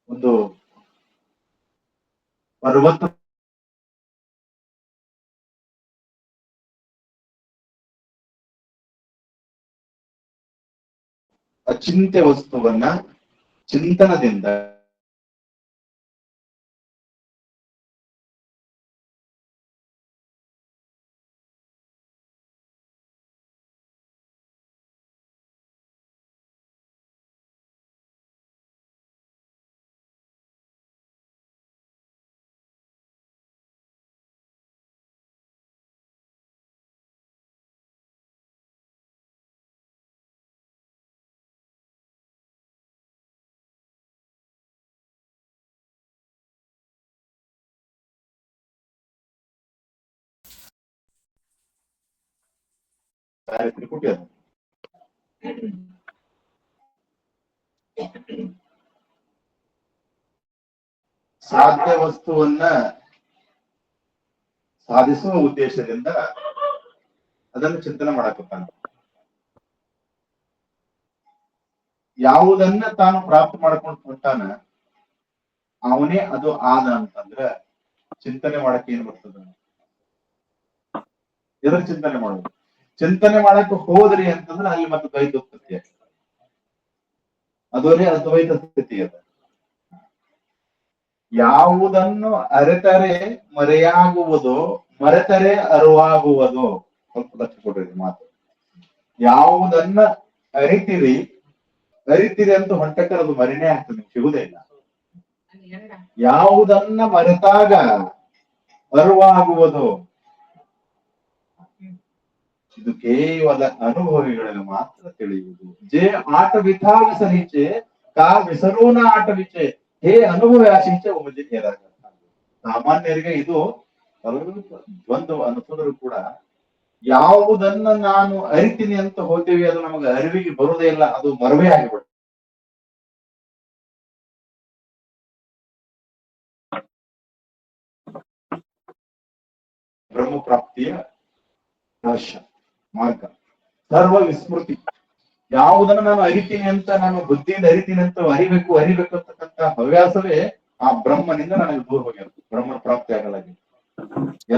Speaker 1: ಒಂದು ಪರ್ವತ ಅಚಿಂತ್ಯ ವಸ್ತುವನ್ನ ಚಿಂತನದಿಂದ ತ್ರಿಪುಟಿ ಸಾಧ್ಯ ವಸ್ತುವನ್ನ ಸಾಧಿಸುವ ಉದ್ದೇಶದಿಂದ ಅದನ್ನು ಚಿಂತನೆ ಮಾಡಕತ್ತಾನ. ಯಾವುದನ್ನ ತಾನು ಪ್ರಾಪ್ತ ಮಾಡ್ಕೊಂಡು ಹೊಂಟಾನ ಅವನೇ ಅದು ಆದ ಅಂತಂದ್ರ ಚಿಂತನೆ ಮಾಡಕ್ಕೆ ಏನ್ ಬರ್ತದ? ಎದ್ರ ಚಿಂತನೆ ಮಾಡೋದು? ಚಿಂತನೆ ಮಾಡಕ್ಕೆ ಹೋದ್ರಿ ಅಂತಂದ್ರೆ ಅಲ್ಲಿ ಮತ್ತೆ ದ್ವೈತ ಉತ್ಪತ್ತಿ ಆಗ್ತದೆ. ಅದರೇ ಅದ್ವೈತ ಸ್ಥಿತಿ ಅದ. ಯಾವುದನ್ನು ಅರೆತರೆ ಮರೆಯಾಗುವುದು, ಮರೆತರೆ ಅರಿವಾಗುವುದು. ಸ್ವಲ್ಪ ಲಕ್ಷ ಕೊಡ್ರಿ ಮಾತು. ಯಾವುದನ್ನ ಅರಿತಿರಿ ಅಂತ ಹೊಂಟಕ್ಕರ ಅದು ಮರಿನೇ ಆಗ್ತದೆ, ಸಿಗುದೇ ಇಲ್ಲ. ಯಾವುದನ್ನ ಮರೆತಾಗ ಅರಿವಾಗುವುದು, ಇದು ಕೇವಲ ಅನುಭವಿಗಳಿಗೆ ಮಾತ್ರ ತಿಳಿಯುವುದು. ಜೇ ಆಟ ವಿಧಾನ ಸಹಿಚೆ ಕಾ ವಿಸರೂನ ಆಟ ವಿಚೆ ಹೇ ಅನುಭವ ಆಶಿಂಚೆ ಒಮ್ಮೆ ಹೇರಾಗ. ಸಾಮಾನ್ಯರಿಗೆ ಇದು ಸ್ವಲ್ಪ ದ್ವಂದ್ವ ಅನಿಸಿದ್ರು ಕೂಡ ಯಾವುದನ್ನ ನಾನು ಅರಿತೀನಿ ಅಂತ ಹೋಗ್ತೀವಿ ಅದು ನಮಗೆ ಅರಿವಿಗೆ ಬರುವುದೇ ಇಲ್ಲ, ಅದು ಮರವೇ ಆಗಿಬಿಡುತ್ತೆ. ಬ್ರಹ್ಮ ಪ್ರಾಪ್ತಿಯ ರಹಸ್ಯ ಮಾರ್ಗ ಸರ್ವ ವಿಸ್ಮೃತಿ. ಯಾವುದನ್ನ ನಾನು ಅರಿತೀನಿ ಅಂತ, ನಾನು ಬುದ್ಧಿಯಿಂದ ಅರಿತೀನಿ ಅಂತ ಅರಿಬೇಕು ಅಂತಕ್ಕಂಥ ಹವ್ಯಾಸವೇ ಆ ಬ್ರಹ್ಮನಿಂದ ನನಗೆ ದೂರ ಹೋಗಿರುತ್ತೆ. ಬ್ರಹ್ಮನ ಪ್ರಾಪ್ತಿ ಆಗಲಾಗಿ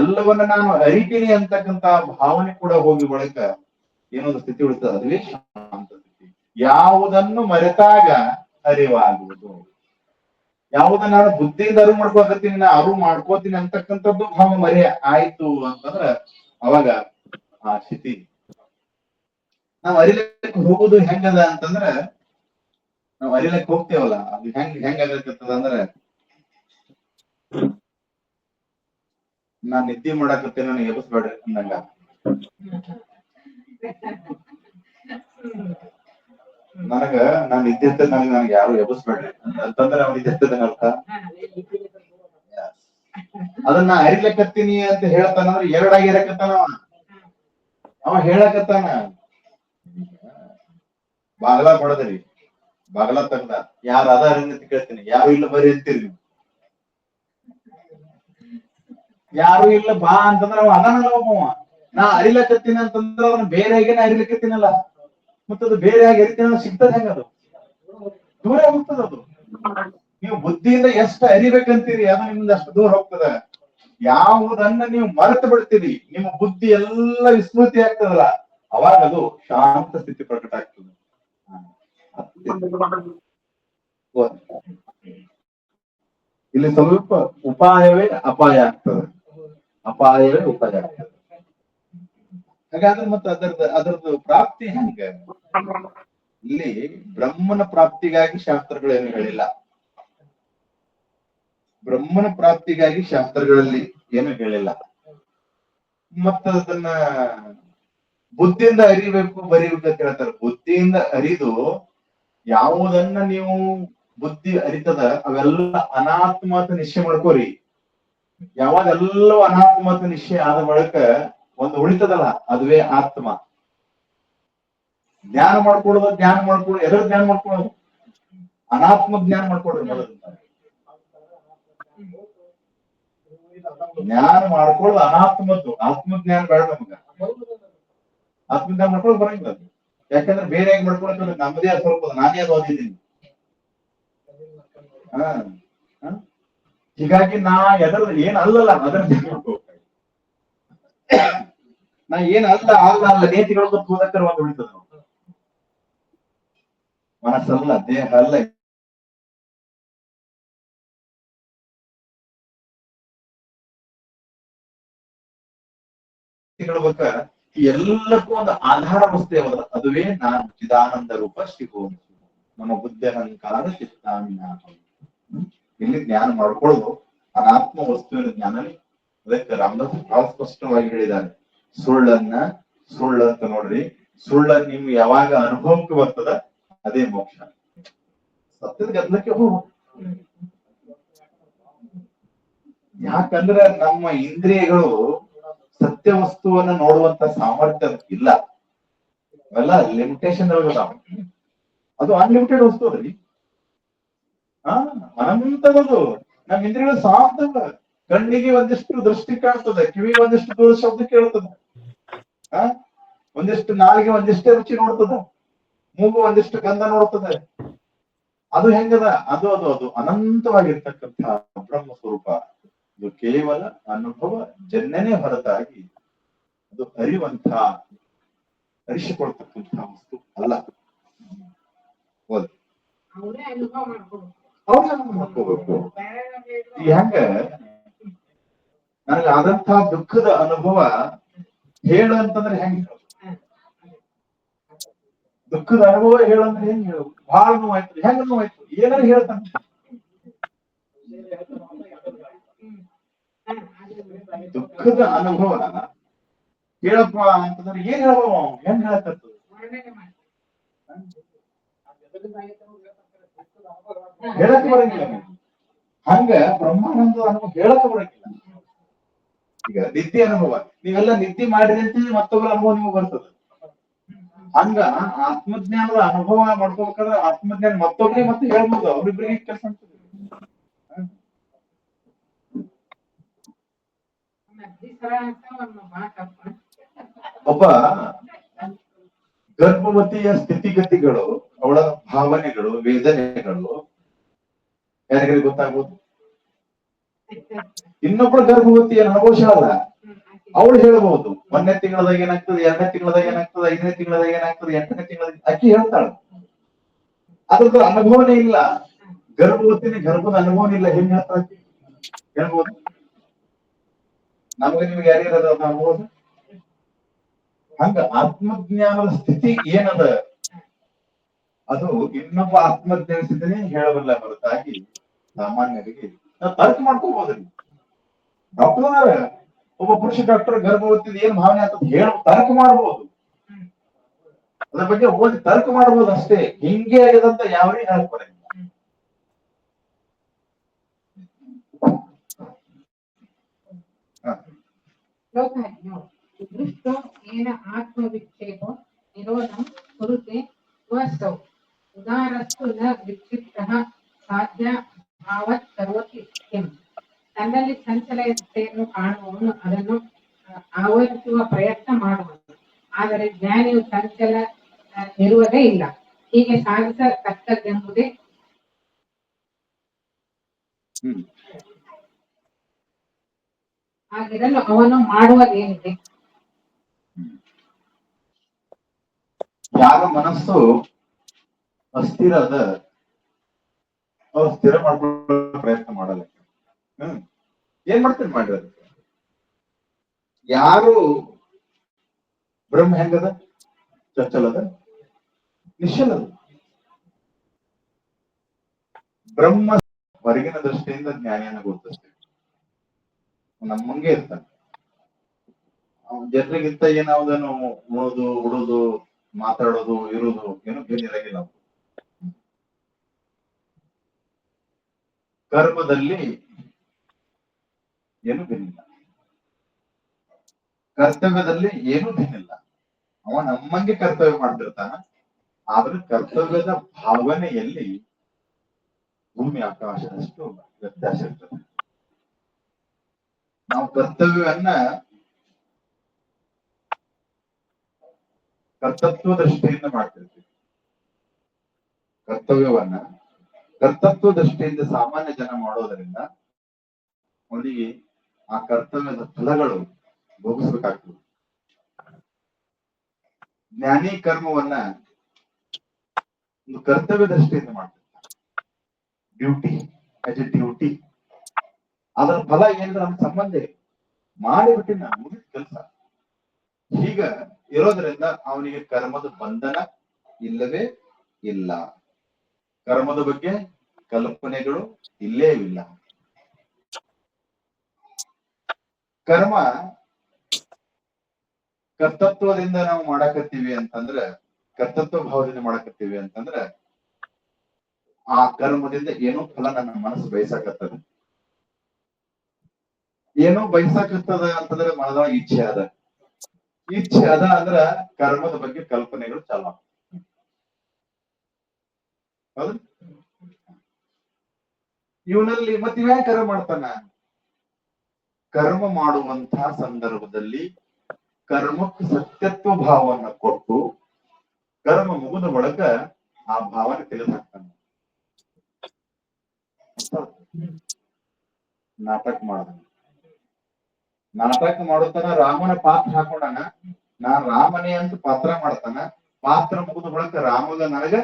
Speaker 1: ಎಲ್ಲವನ್ನ ನಾನು ಅರಿತೀನಿ ಅಂತಕ್ಕಂಥ ಭಾವನೆ ಕೂಡ ಹೋಗಿ ಬಳಿಕ ಏನೊಂದು ಸ್ಥಿತಿ ಉಳಿತದೆ, ಅದುವೇ ಶಾಂತ ಸ್ಥಿತಿ. ಯಾವುದನ್ನು ಮರೆತಾಗ ಅರಿವಾಗುವುದು. ಯಾವುದನ್ನ ನಾನು ಬುದ್ಧಿಯಿಂದ ಅರಿವು ಮಾಡ್ಕೋತೀನಿ, ನಾ ಅರಿವು ಮಾಡ್ಕೋತೀನಿ ಅಂತಕ್ಕಂಥದ್ದು ಭಾವ ಮರೆ ಆಯ್ತು ಅಂತಂದ್ರ ಅವಾಗ ಆ ಸ್ಥಿತಿ. ನಾವ್ ಅರಿಲಕ್ಕೆ ಹೋಗುದು ಹೆಂಗದ ಅಂತಂದ್ರ, ನಾವ್ ಅರಿಲಕ್ಕೆ ಹೋಗ್ತೇವಲ್ಲ ಅದು ಹೆಂಗಾಗತ್ತದ ಅಂದ್ರೆ, ನಾನ್ ನಿದ್ದೆ ಮಾಡಾಕತ್ತೇನೆ ನನಗೆ ಎಬ್ಬಿಸ್ಬೇಡ್ರಿ ಅಂದಂಗ. ನಾನ್ ನಿದ್ದೆ ಅಂತ ನನಗೆ ಯಾರು ಎಬ್ಬಿಸ್ಬೇಡ್ರಿ ಅಂತಂದ್ರೆ ಅವ್ನ ನಿದ್ದೆ ಅಂತದ ಅರ್ಥ. ಅದನ್ನ ಅರಿಲಕತ್ತೀನಿ ಅಂತ ಹೇಳ್ತಾನಂದ್ರೆ ಎರಡಾಗಿ ಇರಕತ್ತಾನ ಅವ ಹೇಳಕತ್ತಾನ. ಬಾಗಲ ಹೊಡೆದ್ರಿ, ಬಾಗಲ ತೆಗ್ದ, ಯಾರು ಅದ ಅಂತ ಕೇಳ್ತೀನಿ, ಯಾರು ಇಲ್ಲ ಬರ್ರಿ ಅಂತೀರಿ ನೀವು. ಯಾರು ಇಲ್ಲ ಬಾ ಅಂತಂದ್ರೆ ಅವ ಅದನ್ನಲ್ಲ ಒಬ್ಬವ. ನಾ ಅರಿಲಕತ್ತೀನಿ ಅಂತಂದ್ರೆ ಅದನ್ನ ಬೇರೆಯಾಗೇನ ಅರಿಲಕತ್ತೀನಲ್ಲ, ಮತ್ತದು ಬೇರೆಯಾಗಿ ಅರಿತೀನಿ ಸಿಗ್ತದೆ ಹೆಂಗದು? ದೂರ ಹೋಗ್ತದ ಅದು. ನೀವು ಬುದ್ಧಿಯಿಂದ ಎಷ್ಟು ಅರಿಬೇಕಂತೀರಿ ಅದು ನಿಮ್ದು ಅಷ್ಟು ದೂರ ಹೋಗ್ತದ. ಯಾವುದನ್ನ ನೀವು ಮರೆತು ಬಿಡ್ತೀರಿ, ನಿಮ್ಮ ಬುದ್ಧಿ ಎಲ್ಲ ವಿಸ್ಮೃತಿ ಆಗ್ತದಲ್ಲ, ಅವಾಗ ಅದು ಶಾಂತ ಸ್ಥಿತಿ ಪ್ರಕಟ ಆಗ್ತದೆ. ಇಲ್ಲಿ ಸ್ವಲ್ಪ ಉಪಾಯವೇ ಅಪಾಯ ಆಗ್ತದೆ, ಅಪಾಯವೇ ಉಪಾಯ ಆಗ್ತದೆ. ಹಾಗಾದ್ರೆ ಮತ್ತೆ ಅದರದ್ದು ಪ್ರಾಪ್ತಿ ಹೆಂಗ? ಇಲ್ಲಿ ಬ್ರಹ್ಮನ ಪ್ರಾಪ್ತಿಗಾಗಿ ಶಾಸ್ತ್ರಗಳೇನು ಹೇಳಿಲ್ಲ. ಬ್ರಹ್ಮನ ಪ್ರಾಪ್ತಿಗಾಗಿ ಶಾಸ್ತ್ರಗಳಲ್ಲಿ ಏನು ಹೇಳಿಲ್ಲ. ಮತ್ತ ಅದನ್ನ ಬುದ್ಧಿಯಿಂದ ಅರಿಬೇಕು ಬರೀಬೇಕು ಅಂತ ಹೇಳ್ತಾರೆ. ಬುದ್ಧಿಯಿಂದ ಅರಿದು ಯಾವುದನ್ನ ನೀವು ಬುದ್ಧಿ ಅರಿತದ ಅವೆಲ್ಲ ಅನಾತ್ಮ ಅಂತ ನಿಶ್ಚಯ ಮಾಡ್ಕೋರಿ. ಯಾವಾಗೆಲ್ಲವೂ ಅನಾತ್ಮ ಅಂತ ನಿಶ್ಚಯ ಆದ ಬಳಿಕ ಒಂದು ಉಳಿತದಲ್ಲ, ಅದುವೇ ಆತ್ಮ. ಜ್ಞಾನ ಮಾಡ್ಕೊಳ್ಳೋದು ಎದ್ರ ಜ್ಞಾನ ಮಾಡ್ಕೊಳ್ಳೋದು? ಅನಾತ್ಮ ಜ್ಞಾನ ಮಾಡ್ಕೊಡ್ರಿ ಮೊದಲು. ಜ್ಞಾನ ಮಾಡ್ಕೊಳ್ಳೋದು ಅನಾತ್ಮದ್ದು, ಆತ್ಮಜ್ಞಾನ ಬೇಡ ನಮಗ. ಆತ್ಮಜ್ಞಾನ ಮಾಡ್ಕೊಳ್ಳೋದು ಬರಂಗಿಲ್ಲ ಅದು. ಯಾಕಂದ್ರೆ ಬೇರೆ ಹೆಂಗ್ ಮಾಡ್ಕೊಳಕ್ಕೆ ನಮ್ಮದೇ ಸ್ವಲ್ಪ ನಾನೇ ಅದು ಓದಿದ್ದೀನಿ. ಹೀಗಾಗಿ ನಾ ಎದ್ರ ಏನ್ ಅಲ್ಲಲ್ಲ ಅದರ ನಾ ಏನ್ ಅಲ್ಲ ನೇತಿಗಳು ಹೋದಕ್ಕರ ಒಂದು ಉಳಿತದ. ಮನಸ್ಸಲ್ಲ, ದೇಹ ಅಲ್ಲ, ಹೇಳ್ಬೇಕ ಎಲ್ಲಕ್ಕೂ ಒಂದು ಆಧಾರ ವಸ್ತು ಯಾವ್ದು? ಅದುವೇ ನಾನು ಚಿದಾನಂದ ರೂಪ ಶಿವೋಂ ನಮ್ಮ ಬುದ್ಧಹಂಕಾರ ಚಿತ್ತಾಮಿನಾಹ. ಇಲ್ಲಿ ಜ್ಞಾನ ಮಾಡ್ಕೊಳ್ಳೋದು ಅನಾತ್ಮ ವಸ್ತುವಿನ ಜ್ಞಾನ. ಅದಕ್ಕೆ ರಾಮದಾಸ್ ಬಹಳ ಸ್ಪಷ್ಟವಾಗಿ ಹೇಳಿದ್ದಾರೆ, ಸುಳ್ಳು ಅಂತ ನೋಡ್ರಿ. ನಿಮ್ಗೆ ಯಾವಾಗ ಅನುಭವಕ್ಕೆ ಬರ್ತದ ಅದೇ ಮೋಕ್ಷ. ಸತ್ಯದ ಗದ್ದಲಕ್ಕೆ ಹೋಗು. ಯಾಕಂದ್ರೆ ನಮ್ಮ ಇಂದ್ರಿಯಗಳು ಸತ್ಯ ವಸ್ತುವನ್ನ ನೋಡುವಂತ ಸಾಮರ್ಥ್ಯ ಇಲ್ಲ. ಅವೆಲ್ಲ ಲಿಮಿಟೇಷನ್ ಅದು ಅನ್ಲಿಮಿಟೆಡ್ ವಸ್ತು ಅದ್ರಿ. ಅನಂತದದು. ನಮ್ ಇಂದ್ರಿಯಗಳು ಸಾಧ್ಯ. ಕಣ್ಣಿಗೆ ಒಂದಿಷ್ಟು ದೃಷ್ಟಿ ಕಾಣ್ತದೆ, ಕಿವಿಗೆ ಒಂದಿಷ್ಟು ದೂರ ಶಬ್ದ ಕೇಳ್ತದೆ, ಒಂದಿಷ್ಟು ನಾಲಿಗೆ ಒಂದಿಷ್ಟೇ ರುಚಿ ನೋಡ್ತದ, ಮೂಗು ಒಂದಿಷ್ಟು ಗಂಧ ನೋಡ್ತದೆ. ಅದು ಹೆಂಗದ? ಅದು ಅನಂತವಾಗಿರ್ತಕ್ಕಂಥ ಬ್ರಹ್ಮ ಸ್ವರೂಪ. ಇದು ಕೇವಲ ಅನುಭವ ಜನ್ಯನೇ ಹೊರತಾಗಿ ಅದು ಅರಿಸಿಕೊಳ್ತಕ್ಕಂತಹ ವಸ್ತು ಅಲ್ಲ. ಮಾಡ್ಕೋಬೇಕು. ಹೆಂಗ ನನಗೆ ಆದಂತಹ ದುಃಖದ ಅನುಭವ ಹೇಳು ಅಂತಂದ್ರೆ ಹೆಂಗ್ ಹೇಳು? ದುಃಖದ ಅನುಭವ ಹೇಳಂದ್ರೆ ಹೆಂಗ್ ಹೇಳು? ಬಹಳ ನೋವಾಯ್ತು, ಹೆಂಗ ನೋವಾಯ್ತು, ಏನಾರು ಹೇಳ್ತಾನೆ. ದುಃಖದ ಅನುಭವ ಹೇಳಪ್ಪ ಅಂತಂದ್ರೆ ಏನ್ ಹೇಳುವ? ಹೆಂಗ್ ಹೇಳತ್ತ? ಹೇಳಕ್ ಬರಂಗಿಲ್ಲ. ಹಂಗ ಬ್ರಹ್ಮಾನಂದ ಅನುಭವ ಹೇಳಕ್ ಬರಂಗಿಲ್ಲ. ಈಗ ನಿದ್ದೆ ಅನುಭವ, ನೀವೆಲ್ಲ ನಿದ್ದೆ ಮಾಡಿದ್ರೆ ಅಂತ ಮತ್ತೊಬ್ಬರ ಅನುಭವ ನಿಮ್ಗೆ ಬರ್ತದೆ. ಹಂಗ ಆತ್ಮಜ್ಞಾನದ ಅನುಭವ ಮಾಡ್ಕೋಬೇಕಾದ್ರೆ ಆತ್ಮಜ್ಞಾನ ಮತ್ತೊಬ್ಬರಿಗೆ ಮತ್ತೆ ಹೇಳ್ಬೋದು, ಅವ್ರಿಬ್ರಿಗೆ ಕೆಲಸ ಆಗ್ತದೆ. ಒಬ್ಬ ಗರ್ಭವತಿಯ ಸ್ಥಿತಿಗತಿಗಳು, ಅವಳ ಭಾವನೆಗಳು, ವೇದನೆಗಳು ಯಾರಿಗಾರಿ ಗೊತ್ತಾಗ್ಬೋದು. ಇನ್ನೊಬ್ಬಳ ಗರ್ಭವತಿಯ ಅನುಭವಿಸಲ್ಲ, ಅವಳು ಹೇಳ್ಬಹುದು. 1ನೇ ತಿಂಗಳದಾಗ ಏನಾಗ್ತದೆ, 2ನೇ ತಿಂಗಳದಾಗ ಏನಾಗ್ತದೆ, 5ನೇ ತಿಂಗಳದಾಗ ಏನಾಗ್ತದೆ, 8ನೇ ತಿಂಗಳದಾಗ ಅಕ್ಕಿ ಹೇಳ್ತಾಳೆ. ಅದ್ರದ್ದು ಅನುಭವನೇ ಇಲ್ಲ. ಗರ್ಭದ ಅನುಭವ ಇಲ್ಲ. ಹೆಂಗ್ ಹೇಳ್ತಾಳೆ? ಹೇಳ್ಬೋದು. ನಮಗೆ ನಿಮ್ಗೆ ಯಾರ್ಯಾರ ಅನುಭವ? ಹಂಗ ಆತ್ಮಜ್ಞಾನದ ಸ್ಥಿತಿ ಏನದ ಅದು ಇನ್ನೊಬ್ಬ ಆತ್ಮಜ್ಞಾನ ಸ್ಥಿತಿನೇ ಹೇಳಬಲ್ಲ ಹೊರತಾಗಿ ಸಾಮಾನ್ಯರಿಗೆ ನಾವು ತರ್ಕ ಮಾಡ್ಕೋಬಹುದ್ರಿ. ಡಾಕ್ಟರ್ ಒಬ್ಬ ಪುರುಷ ಡಾಕ್ಟರ್ ಗರ್ಭವತಿ ಏನ್ ಭಾವನೆ ಆಗ್ತದೆ ಹೇಳ ತರ್ಕ ಮಾಡಬಹುದು, ಅದ್ರ ಬಗ್ಗೆ ಓದಿ ತರ್ಕ ಮಾಡಬಹುದು ಅಷ್ಟೇ. ಹಿಂಗೆ ಆಗಿದಂತ ಯಾವೇ ಹೇಳಕ್ ಬರಂಗಿಲ್ಲ.
Speaker 2: दृष्टो येन आत्मविक्षेपो निरोधं कुरुते स्वस्तौ उदारस्तु न विक्षिप्तः साध्य भावत् करोति किं. ತನ್ನಲ್ಲಿ ಚಂಚಲತೆಯನ್ನು ಕಾಣುವವನು ಅದನ್ನು ಆವರಿಸುವ ಪ್ರಯತ್ನ ಮಾಡುವನು, ಆದರೆ ಜ್ಞಾನಿಯು ಚಂಚಲ ಇರುವುದೇ ಇಲ್ಲ. ಹೀಗೆ ಸಾಧಿಸತಕ್ಕದ್ದೆಂಬುದೇ ಹಾಗಿರಲು ಅವನು ಮಾಡುವುದೇನಿದೆ?
Speaker 1: ಯಾರ ಮನಸ್ಸು ಅಸ್ಥಿರ ಅದ ಅವ್ರು ಸ್ಥಿರ ಮಾಡ್ಕೊಳ್ಳೋ ಪ್ರಯತ್ನ ಮಾಡಲ್ಲ. ಏನ್ ಮಾಡ್ತೀನಿ ಮಾಡ್ರಿ ಅದಕ್ಕೆ. ಯಾರು ಬ್ರಹ್ಮ ಹೆಂಗದ? ಚಂಚಲದ, ನಿಶ್ಚಲದ. ಬ್ರಹ್ಮ ಹೊರಗಿನ ದೃಷ್ಟಿಯಿಂದ ಜ್ಞಾನಿಯನ್ನ ಗುರುತಿಸ್ತೇವೆ, ನಮ್ಮಂಗೆ ಇರ್ತಾನೆ. ಜನರಿಗಿಂತ ಏನಾವುದನ್ನು ಉಣೋದು ಉಡೋದು ಮಾತಾಡೋದು ಇರುವುದು ಏನು ಬೇನಿರಂಗಿಲ್ಲ. ಕರ್ಮದಲ್ಲಿ ಏನು ಬೇನಿಲ್ಲ, ಕರ್ತವ್ಯದಲ್ಲಿ ಏನೂ ಬೇನಿಲ್ಲ. ಅವ ನಮ್ಮಂಗೆ ಕರ್ತವ್ಯ ಮಾಡ್ತಿರ್ತಾನ, ಆದ್ರೆ ಕರ್ತವ್ಯದ ಭಾವನೆಯಲ್ಲಿ ಭೂಮಿ ಆಕಾಶದಷ್ಟು ವ್ಯತ್ಯಾಸ ಇರ್ತದೆ. ನಾವು ಕರ್ತವ್ಯವನ್ನ ಕರ್ತತ್ವ ದೃಷ್ಟಿಯಿಂದ ಮಾಡ್ತಿರ್ತೀವಿ. ಕರ್ತವ್ಯವನ್ನ ಕರ್ತತ್ವ ದೃಷ್ಟಿಯಿಂದ ಸಾಮಾನ್ಯ ಜನ ಮಾಡೋದರಿಂದ ಅವನಿಗೆ ಆ ಕರ್ತವ್ಯದ ಫಲಗಳು ಭೋಗಿಸ್ಬೇಕಾಗ್ತದೆ. ಜ್ಞಾನಿ ಕರ್ಮವನ್ನ ಒಂದು ಕರ್ತವ್ಯ ದೃಷ್ಟಿಯಿಂದ ಮಾಡ್ತಿರ್ತಾರೆ, ಡ್ಯೂಟಿ ಆಸ್ ಎ ಡ್ಯೂಟಿ. ಅದರ ಫಲ ಏನಿದ್ರೆ ನಮ್ಗೆ ಸಂಬಂಧ ಇಲ್ಲ, ಮಾಡಿಬಿಟ್ಟು ನಾನು ಮುಗಿದ ಕೆಲಸ. ಹೀಗ ಇರೋದ್ರಿಂದ ಅವನಿಗೆ ಕರ್ಮದ ಬಂಧನ ಇಲ್ಲವೇ ಇಲ್ಲ, ಕರ್ಮದ ಬಗ್ಗೆ ಕಲ್ಪನೆಗಳು ಇಲ್ಲೇ ಇಲ್ಲ. ಕರ್ಮ ಕರ್ತತ್ವದಿಂದ ನಾವು ಮಾಡಕತ್ತೀವಿ ಅಂತಂದ್ರ, ಕರ್ತತ್ವ ಭಾವದಿಂದ ಮಾಡಕತ್ತೀವಿ ಅಂತಂದ್ರ ಆ ಕರ್ಮದಿಂದ ಏನೋ ಫಲ ನನ್ನ ಮನಸ್ಸು ಬಯಸಾಕತ್ತದ. ಏನೋ ಬಯಸಾಕತ್ತದ ಅಂತಂದ್ರೆ ಮನದಾಗ ಇಚ್ಛೆ ಅದ. ಇಚ್ಛೆ ಅದ ಅಂದ್ರ ಕರ್ಮದ ಬಗ್ಗೆ ಕಲ್ಪನೆಗಳು ಚಾಲು. ಹೌದು, ಇವನಲ್ಲಿ ಮತ್ತೆ ಇವ್ಯಾ ಕರ್ಮ ಮಾಡ್ತಾನ. ಕರ್ಮ ಮಾಡುವಂತಹ ಸಂದರ್ಭದಲ್ಲಿ ಕರ್ಮಕ್ಕೆ ಸತ್ಯತ್ವ ಭಾವವನ್ನು ಕೊಟ್ಟು ಕರ್ಮ ಮುಗಿದ ಬಳಿಕ ಆ ಭಾವನೆ ತೆಗೆದುಹಾಕ್ತಾನೆ. ನಾಟಕ ಮಾಡ್ತಾನ, ನಾಟಕ ಮಾಡುತ್ತಾನ, ರಾಮನ ಪಾತ್ರ ಹಾಕೊಂಡಾನ, ನಾನ್ ರಾಮನೇ ಅಂತ ಪಾತ್ರ ಮಾಡ್ತಾನ. ಪಾತ್ರ ಮುಗಿದ ಬಳಿಕ ರಾಮಗ ನನಗ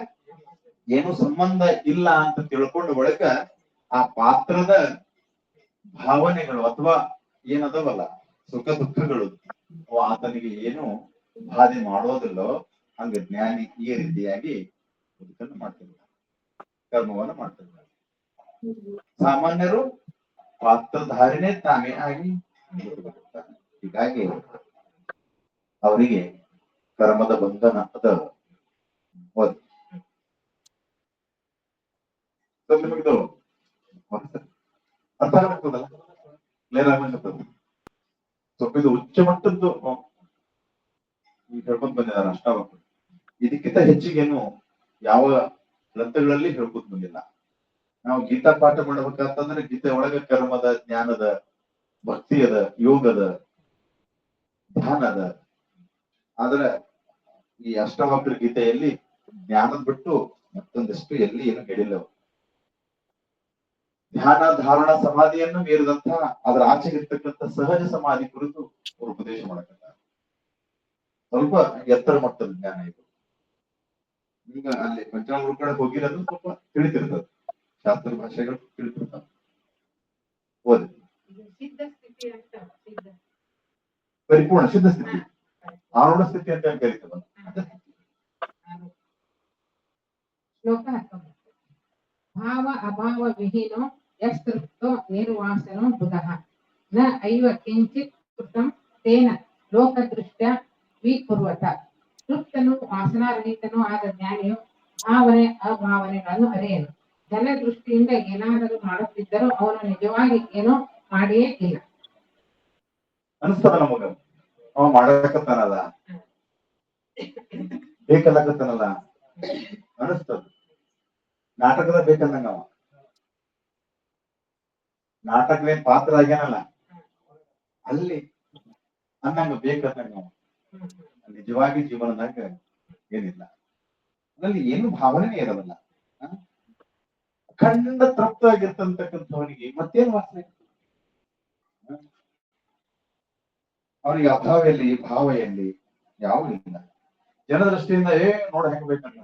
Speaker 1: ಏನು ಸಂಬಂಧ ಇಲ್ಲ ಅಂತ ತಿಳ್ಕೊಂಡ ಬಳಿಕ ಆ ಪಾತ್ರದ ಭಾವನೆಗಳು ಅಥವಾ ಏನದವಲ್ಲ ಸುಖ ದುಃಖಗಳು ಆತನಿಗೆ ಏನು ಬಾಧೆ ಮಾಡೋದಿಲ್ಲೋ ಹಂಗ ಜ್ಞಾನಿ ಈ ರೀತಿಯಾಗಿ ಬದುಕನ್ನು ಮಾಡ್ತಿರ್ತಾರೆ, ಕರ್ಮವನ್ನು ಮಾಡ್ತಿರ್ತಾರೆ. ಸಾಮಾನ್ಯರು ಪಾತ್ರಧಾರಿನೇ ತಾನೇ ಆಗಿ ಬದುಕುತ್ತಾರೆ. ಹೀಗಾಗಿ ಅವರಿಗೆ ಕರ್ಮದ ಬಂಧನ ಅದ. ನಿಮಗಿದು ಅರ್ಥ ಆಗ್ತದಲ್ಲ, ಕ್ಲಿಯರ್ ಆಗ್ತದೆ. ಸ್ವಲ್ಪ ಇದು ಉಚ್ಚ ಮಟ್ಟದ್ದು ಹೇಳ್ಕೊಂಡ್ ಬಂದಿದ್ದಾರೆ ಅಷ್ಟಾವಕ್ರು. ಇದಕ್ಕಿಂತ ಹೆಚ್ಚಿಗೇನು ಯಾವ ಗ್ರಂಥಗಳಲ್ಲಿ ಹೇಳ್ಕೊತ ಬಂದಿಲ್ಲ. ನಾವು ಗೀತಾ ಪಾಠ ಮಾಡ್ಬೇಕಂತಂದ್ರೆ ಗೀತೆ ಒಳಗ ಕರ್ಮದ, ಜ್ಞಾನದ, ಭಕ್ತಿಯದ, ಯೋಗದ, ಧ್ಯಾನದ. ಆದ್ರೆ ಈ ಅಷ್ಟವಕ್ರ ಗೀತೆಯಲ್ಲಿ ಜ್ಞಾನದ ಬಿಟ್ಟು ಮತ್ತೊಂದಿಷ್ಟು ಎಲ್ಲಿ ಏನು ಹೇಳಿಲ್ಲ. ಧ್ಯಾನ, ಧಾರಣ, ಸಮಾಧಿಯನ್ನು ಮೀರಿದಂತಹ ಅದರ ಆಚೆಗಿರ್ತಕ್ಕಂಥ ಸಹಜ ಸಮಾಧಿ ಕುರಿತು ಅವರು ಉಪದೇಶ ಮಾಡಕತ್ತಾರೆ. ಸ್ವಲ್ಪ ಎತ್ತರ ಮಟ್ಟದ ಜ್ಞಾನ ಇದು. ಈಗ ಅಲ್ಲಿ ಪಂಚಾಮೃತ ಕಡೆ ಹೋಗಿರೋದು ಸ್ವಲ್ಪ ತಿಳಿತಿರ್ತದೆ, ಶಾಸ್ತ್ರ ಭಾಷೆಗಳು ತಿಳಿತಿರ್ತಾವೆ. ಓದಿ. ಪರಿಪೂರ್ಣ ಸಿದ್ಧ ಸ್ಥಿತಿ, ಆರೂಢ ಸ್ಥಿತಿ ಅಂತ ಕರೀತದ.
Speaker 2: ಶ್ಲೋಕ 19. ಭಾವ ಅಭಾವ ವಿಹೀನೋ ಯಸ್ತೃಪ್ತೋ ನಿರ್ವಾಸನೋ ಬುಧಃ ನ ಐವ ಕಿಂಚಿತ್ ಕೃತಂ ತೇನ ಲೋಕದೃಷ್ಟ್ಯ ವಿಕುರ್ವತ. ತೃಪ್ತನು ವಾಸನಾರಹಿತನೂ ಆದ ಜ್ಞಾನಿಯು ಭಾವನೆ ಅಭಾವನೆಗಳನ್ನು ಅರಿಯನು. ಜನ ದೃಷ್ಟಿಯಿಂದ ಏನಾದರೂ ಮಾಡುತ್ತಿದ್ದರೂ ಅವನು ನಿಜವಾಗಿ ಏನೋ ಮಾಡಿಯೇ ಇಲ್ಲ.
Speaker 1: ಅನಿಸ್ತದ ನಮಗ ಅವ ಮಾಡಕತ್ತಾನಲ್ಲ, ಬೇಕಲ್ಲಕತ್ತಾನಲ್ಲ ಅನಿಸ್ತದ. ನಾಟಕದ ಬೇಕಂದಂಗ ಅವ ನಾಟಕದ ಪಾತ್ರ ಆಗ್ಯಾನಲ್ಲ ಅಲ್ಲಿ ಅನ್ನಂಗ ಬೇಕಂದಂಗ ಅವ ನಿಜವಾಗಿ ಜೀವನದಾಗ ಏನಿಲ್ಲ, ಅದ್ರಲ್ಲಿ ಏನು ಭಾವನೆ ಇರೋದಿಲ್ಲ. ಖಂಡ ತೃಪ್ತ ಆಗಿರ್ತಕ್ಕಂಥವನಿಗೆ ಮತ್ತೇನು ವಾಸನೆ? ಅವನಿಗೆ ಅಭಾವ ಎಲ್ಲಿ, ಭಾವ ಎಲ್ಲಿ, ಯಾವ ಇಲ್ಲ. ಜನ ದೃಷ್ಟಿಯಿಂದ ನೋಡ ಹೆಂಗ್ ಬೇಕಂತ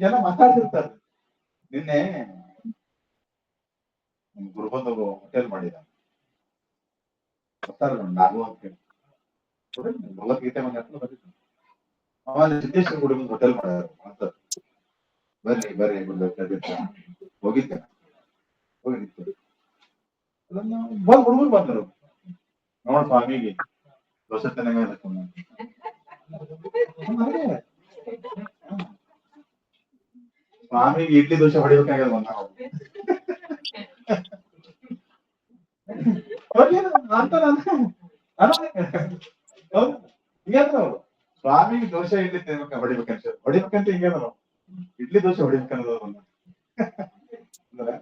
Speaker 1: ಜನ ಮಾತಾಡ್ತಿರ್ತಾರೆ. ನಿನ್ನೆ ಗುರುಬಂಧ ಹೋಟೆಲ್ ಮಾಡಿದ ನಾಗು ಅಂತ ಹೇಳಿ ಭಗವದ್ಗೀತೆ ಆಮೇಲೆ ಸಿದ್ದೇಶ್ವರ ಗುಡಿ ಮುಂದೆ ಹೋಟೆಲ್ ಮಾಡ್ಯಾರ ಅಂತ. ಬರ್ರಿ ಬರ್ರಿ ಹೋಗಿದ್ದೆ, ಹೋಗಿ ಹುಡುಗರು ಬಂದರು. ನೋಡ್ ಸ್ವಾಮಿಗೆ ದೋಸೆ ತಿನ್ನಂಗ ಸ್ವಾಮಿಗೆ ಇಡ್ಲಿ ದೋಸೆ ಹೊಡಿಬೇಕಾಗ್ಯದ ನಾವು ಹಿಂಗೇನು ಸ್ವಾಮಿಗೆ ದೋಸೆ ಇಡ್ಲಿ ತಿನ್ಬೇಕ ಹೊಡಿಬೇಕಂತ ಹಿಂಗೇನು ಇಡ್ಲಿ ದೋಸೆ ಹೊಡಿಬೇಕನ್ನೋದು ಅಂದ್ರೆ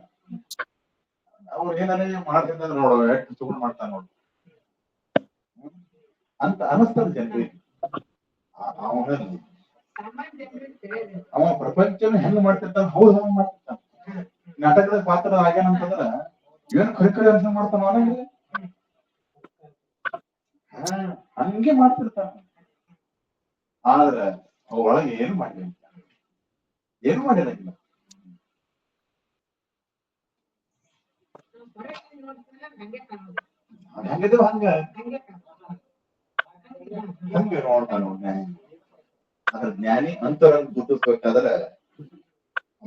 Speaker 1: ಅವ್ರು ಏನಾರ ಮಾಡ್ತಿದ್ದ ನೋಡು ಎಷ್ಟು ತಗೊಂಡ್ ಮಾಡ್ತಾನ ನೋಡು ಅಂತ ಅನಿಸ್ತದ ಜನರಿಗೆ. ಅವ ಪ್ರಪಂಚನ ಹೆಂಗ್ ಮಾಡ್ತಿರ್ತಾನ ಹೌದು ಹಂಗ ಮಾಡ್ತಿರ್ತಾನ. ನಾಟಕದ ಪಾತ್ರ ಆಗ್ಯಾನಂತಂದ್ರ ಏನ್ ಕರಿ ಅಂತ ಮಾಡ್ತಾನ ಅವನಿಗೆ ಹಂಗೆ ಮಾಡ್ತಿರ್ತಾನ. ಆದ್ರ ಒಳಗೆ ಏನು ಮಾಡಿಲ್ಲ, ಏನು ಮಾಡಿರಂಗಿಲ್ಲ. ಹೆಂಗಿದ್ರು ಹಂಗ ಹಂಗೆ ನೋಡ್ತಾನ ಜ್ಞಾನಿ. ಅದ್ರ ಜ್ಞಾನಿ ಅಂತರಂಗ ಗುರುತಿಸ್ಬೇಕಾದ್ರೆ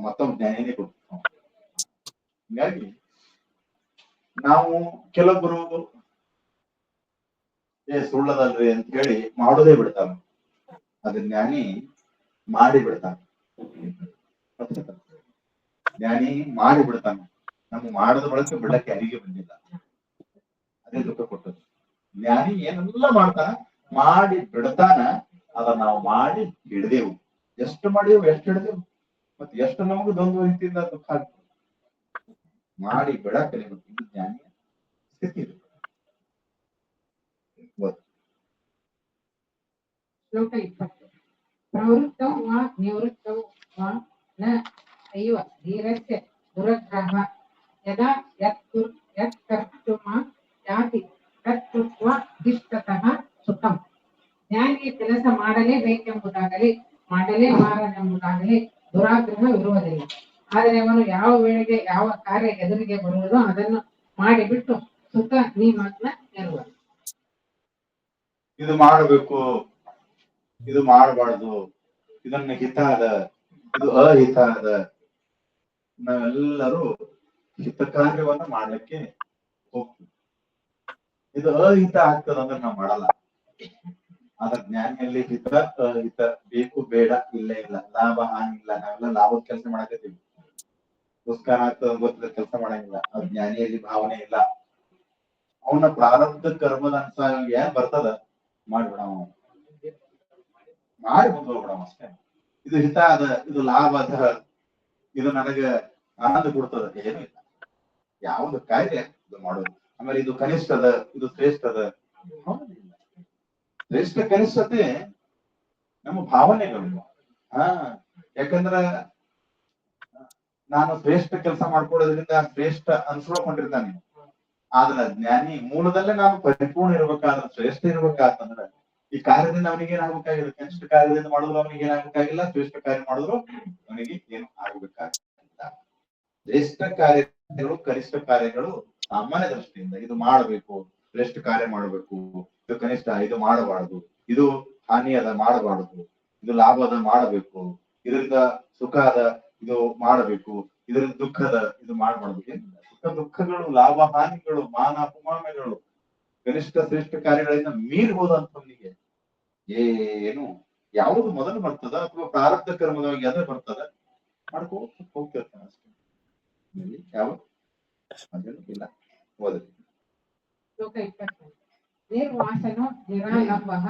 Speaker 1: ಮತ್ತೊಬ್ಬ ಜ್ಞಾನಿನೇ ಗುರುತಿಸ್ತಾವ. ಹಿಂಗಾಗಿ ನಾವು ಕೆಲವೊಬ್ರು ಸುಳ್ಳದಲ್ರಿ ಅಂತ ಹೇಳಿ ಮಾಡೋದೇ ಬಿಡ್ತಾರ. ಅದ್ರ ಜ್ಞಾನಿ ಮಾಡಿ ಬಿಡ್ತಾನ. ಜ್ಞಾನಿ ಮಾಡಿ ಬಿಡ್ತಾನ. ನಮ್ಮ ಮಾಡದ ಬಳಕೆ ಬಿಡಕ್ಕೆ ಯಾರಿಗೆ ಬಂದಿಲ್ಲ. ಅದೇ ದುಃಖ ಕೊಟ್ಟದ್ದು. ಜ್ಞಾನಿ ಏನೆಲ್ಲ ಮಾಡ್ತಾನ ಮಾಡಿ ಬಿಡ್ತಾನ. ಅದನ್ನ ನಾವು ಮಾಡಿ ಹಿಡ್ದೇವು. ಎಷ್ಟು ಮಾಡಿದೆವು, ಎಷ್ಟು ಹಿಡ್ದೇವು, ಮತ್ತೆ ಎಷ್ಟು ನಮಗೂ ದೊಂದು ರೀತಿಯಿಂದ ದುಃಖ ಆಗ್ತದೆ. ಮಾಡಿ ಬಿಡಕ್ ಕಲಿಬೇಕು. ಇದು ಜ್ಞಾನಿಯ ಸ್ಥಿತಿ.
Speaker 2: ಶ್ಲೋಕ 20. ಪ್ರವೃತ್ತೌ ವಾ ನಿವೃತ್ತೌ ವಾ ನ ಚೈವ ಧೀರಸ್ಯ ದುರಗ್ರಹ ಯದಾ ಯತ್ ಕರ್ತುಮ ಯಾತಿ ತತ್ಕೃತ್ವ ಇಷ್ಟತಃ ಸುಖಂ. ಜ್ಞಾನಿಗೆ ಕೆಲಸ ಮಾಡಲೇಬೇಕೆಂಬುದಾಗಲಿ ಮಾಡಲೇಬಾರದೆಂಬುದಾಗಲಿ ದುರಾಗ್ರಹವಿರುವುದಿಲ್ಲ. ಆದರೆ ಅವನು ಯಾವ ವೇಳೆಗೆ ಯಾವ ಕಾರ್ಯ ಎದುರಿಗೆ ಬರುವುದೋ ಅದನ್ನು ಮಾಡಿಬಿಟ್ಟು ಸುಖ ನಿಮಗ್ನ ಇರುವುದು.
Speaker 1: ಇದು ಮಾಡಬೇಕು, ಇದು ಮಾಡಬಾರ್ದು, ಇದನ್ನ ಹಿತ ಅದ, ಇದು ಅಹಿತ ಅದ. ನಾವೆಲ್ಲರೂ ಹಿತ ಕಾರ್ಯವನ್ನ ಮಾಡ್ಲಿಕ್ಕೆ ಹೋಗ್ತೀವಿ. ಇದು ಅಹಿತ ಆಗ್ತದ ಅಂದ್ರೆ ನಾವು ಮಾಡಲ್ಲ. ಆದ್ರೆ ಜ್ಞಾನಿಯಲ್ಲಿ ಹಿತ ಅಹಿತ ಬೇಕು ಬೇಡ ಇಲ್ಲೇ ಇಲ್ಲ, ಲಾಭ ಹಾನಿ ಇಲ್ಲ. ನಾವೆಲ್ಲ ಲಾಭದ ಕೆಲಸ ಮಾಡಕತ್ತೀವಿ, ದುಷ್ಕಾರ ಆಗ್ತದ ಗೊತ್ತಿಲ್ಲ ಕೆಲಸ ಮಾಡಂಗಿಲ್ಲ. ಅದು ಜ್ಞಾನಿಯಲ್ಲಿ ಭಾವನೆ ಇಲ್ಲ. ಅವನ ಪ್ರಾರಬ್ಧ ಕರ್ಮದ ಅನುಸಾರ ಏನ್ ಬರ್ತದ ಮಾಡ್ಬಿಡವ, ಮಾಡಿ ಮುಂದೋಗ್ಬಿಡವ ಅಷ್ಟೇ. ಇದು ಹಿತ ಅದ, ಇದು ಲಾಭ ಅದ, ಇದು ನನಗೆ ಆನಂದ ಕೊಡ್ತದ, ಏನು ಇಲ್ಲ. ಯಾವ್ದು ಕಾರ್ಯ ಇದು ಮಾಡೋದು. ಆಮೇಲೆ ಇದು ಕನಿಷ್ಠ ಅದ, ಇದು ಶ್ರೇಷ್ಠ ಅದ. ಶ್ರೇಷ್ಠ ಕನಿಷ್ಠತೆ ನಮ್ಮ ಭಾವನೆಗಳು. ಯಾಕಂದ್ರ ನಾನು ಶ್ರೇಷ್ಠ ಕೆಲಸ ಮಾಡ್ಕೊಳ್ಳೋದ್ರಿಂದ ಶ್ರೇಷ್ಠ ಅನ್ಸ್ಕೊಂಡಿರ್ತಾನೆ. ಆದ್ರೆ ಜ್ಞಾನಿ ಮೂಲದಲ್ಲೇ ನಾನು ಪರಿಪೂರ್ಣ ಇರ್ಬೇಕಾದ್ರೆ, ಶ್ರೇಷ್ಠ ಇರ್ಬೇಕಾತಂದ್ರ ಈ ಕಾರ್ಯದಿಂದ ಅವನಿಗೆ ಏನಾಗಬೇಕಾಗಿಲ್ಲ. ಕನಿಷ್ಠ ಕಾರ್ಯದಿಂದ ಮಾಡಿದ್ರು ಅವನಿಗೆ ಏನಾಗಬೇಕಾಗಿಲ್ಲ, ಶ್ರೇಷ್ಠ ಕಾರ್ಯ ಮಾಡಿದ್ರು ಅವನಿಗೆ ಏನು ಆಗಬೇಕಾಗಿಲ್ಲ. ಶ್ರೇಷ್ಠ ಕಾರ್ಯಗಳು ಕನಿಷ್ಠ ಕಾರ್ಯಗಳು ಸಾಮಾನ್ಯ ದೃಷ್ಟಿಯಿಂದ ಇದು ಮಾಡಬೇಕು, ಶ್ರೇಷ್ಠ ಕಾರ್ಯ ಮಾಡಬೇಕು, ಇದು ಕನಿಷ್ಠ, ಇದು ಮಾಡಬಾರದು, ಇದು ಹಾನಿ ಅದ ಮಾಡಬಾರದು, ಇದು ಲಾಭ ಅದ ಮಾಡಬೇಕು, ಇದರಿಂದ ಸುಖ ಅದ ಇದು ಮಾಡಬೇಕು, ಇದರಿಂದ ದುಃಖ ಅದ ಇದು ಮಾಡಬಾರ್ದು. ಸುಖ ದುಃಖಗಳು, ಲಾಭ ಹಾನಿಗಳು, ಮಾನ ಅಪಮಾನಗಳು ಕನಿಷ್ಠ ಶ್ರೇಷ್ಠ ಕಾರ್ಯಗಳಿಂದ ಮೀರ್ಬೋದಂತವನಿಗೆ ಏನು ಯಾವುದು ಮೊದಲು ಬರ್ತದ ಅಥವಾ ಪ್ರಾರಬ್ಧ ಕರ್ಮದವಾಗಿ ಅದೇ ಬರ್ತದ ಮಾಡ್ಕೋತ ಹೋಗ್ತಿರ್ತಾನೆ ಅಷ್ಟೇ. ಯಾವ ಇಲ್ಲ. ಓದಲಿ.
Speaker 2: ಶ್ಲೋಕ 20. ನಿರ್ವಾಸನೋ ನಿರಾಲಂಬಃ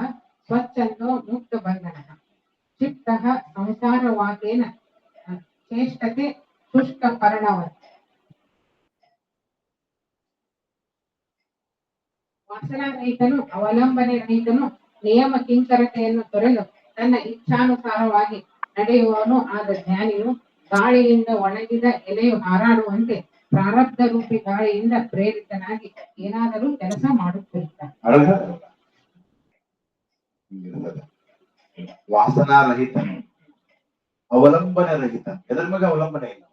Speaker 2: ಸ್ವಚ್ಛಂದೋ ಮುಕ್ತ ಬಂಧನಃ ಚಿತ್ತಃ ಸಂಸಾರವಾದೇನ ಚೇಷ್ಟತೆ ಶುಷ್ಕ ಪರ್ಣವತ್. ವಾಸನಾ ರಹಿತನು ಅವಲಂಬನೆ ರಹಿತನು ನಿಯಮ ಕಿಂಕರತೆಯನ್ನು ತೊರೆದು ತನ್ನ ಇಚ್ಛಾನುಸಾರವಾಗಿ ನಡೆಯುವವನು ಆದ ಜ್ಞಾನಿಯು ಗಾಳಿಯಿಂದ ಒಣಗಿದ ಎಲೆಯು ಹಾರಾಡುವಂತೆ ಪ್ರಾರಬ್ಧ ರೂಪಿ ಗಾಳಿಯಿಂದ ಪ್ರೇರಿತನಾಗಿ ಏನಾದರೂ ಕೆಲಸ ಮಾಡುತ್ತಿರ್ತಾನೆ.
Speaker 1: ವಾಸನಾ ರಹಿತನು, ಅವಲಂಬನೆ ರಹಿತ. ಎದ್ರ ಮೇಲೆ ಅವಲಂಬನೆ ಇಲ್ಲ.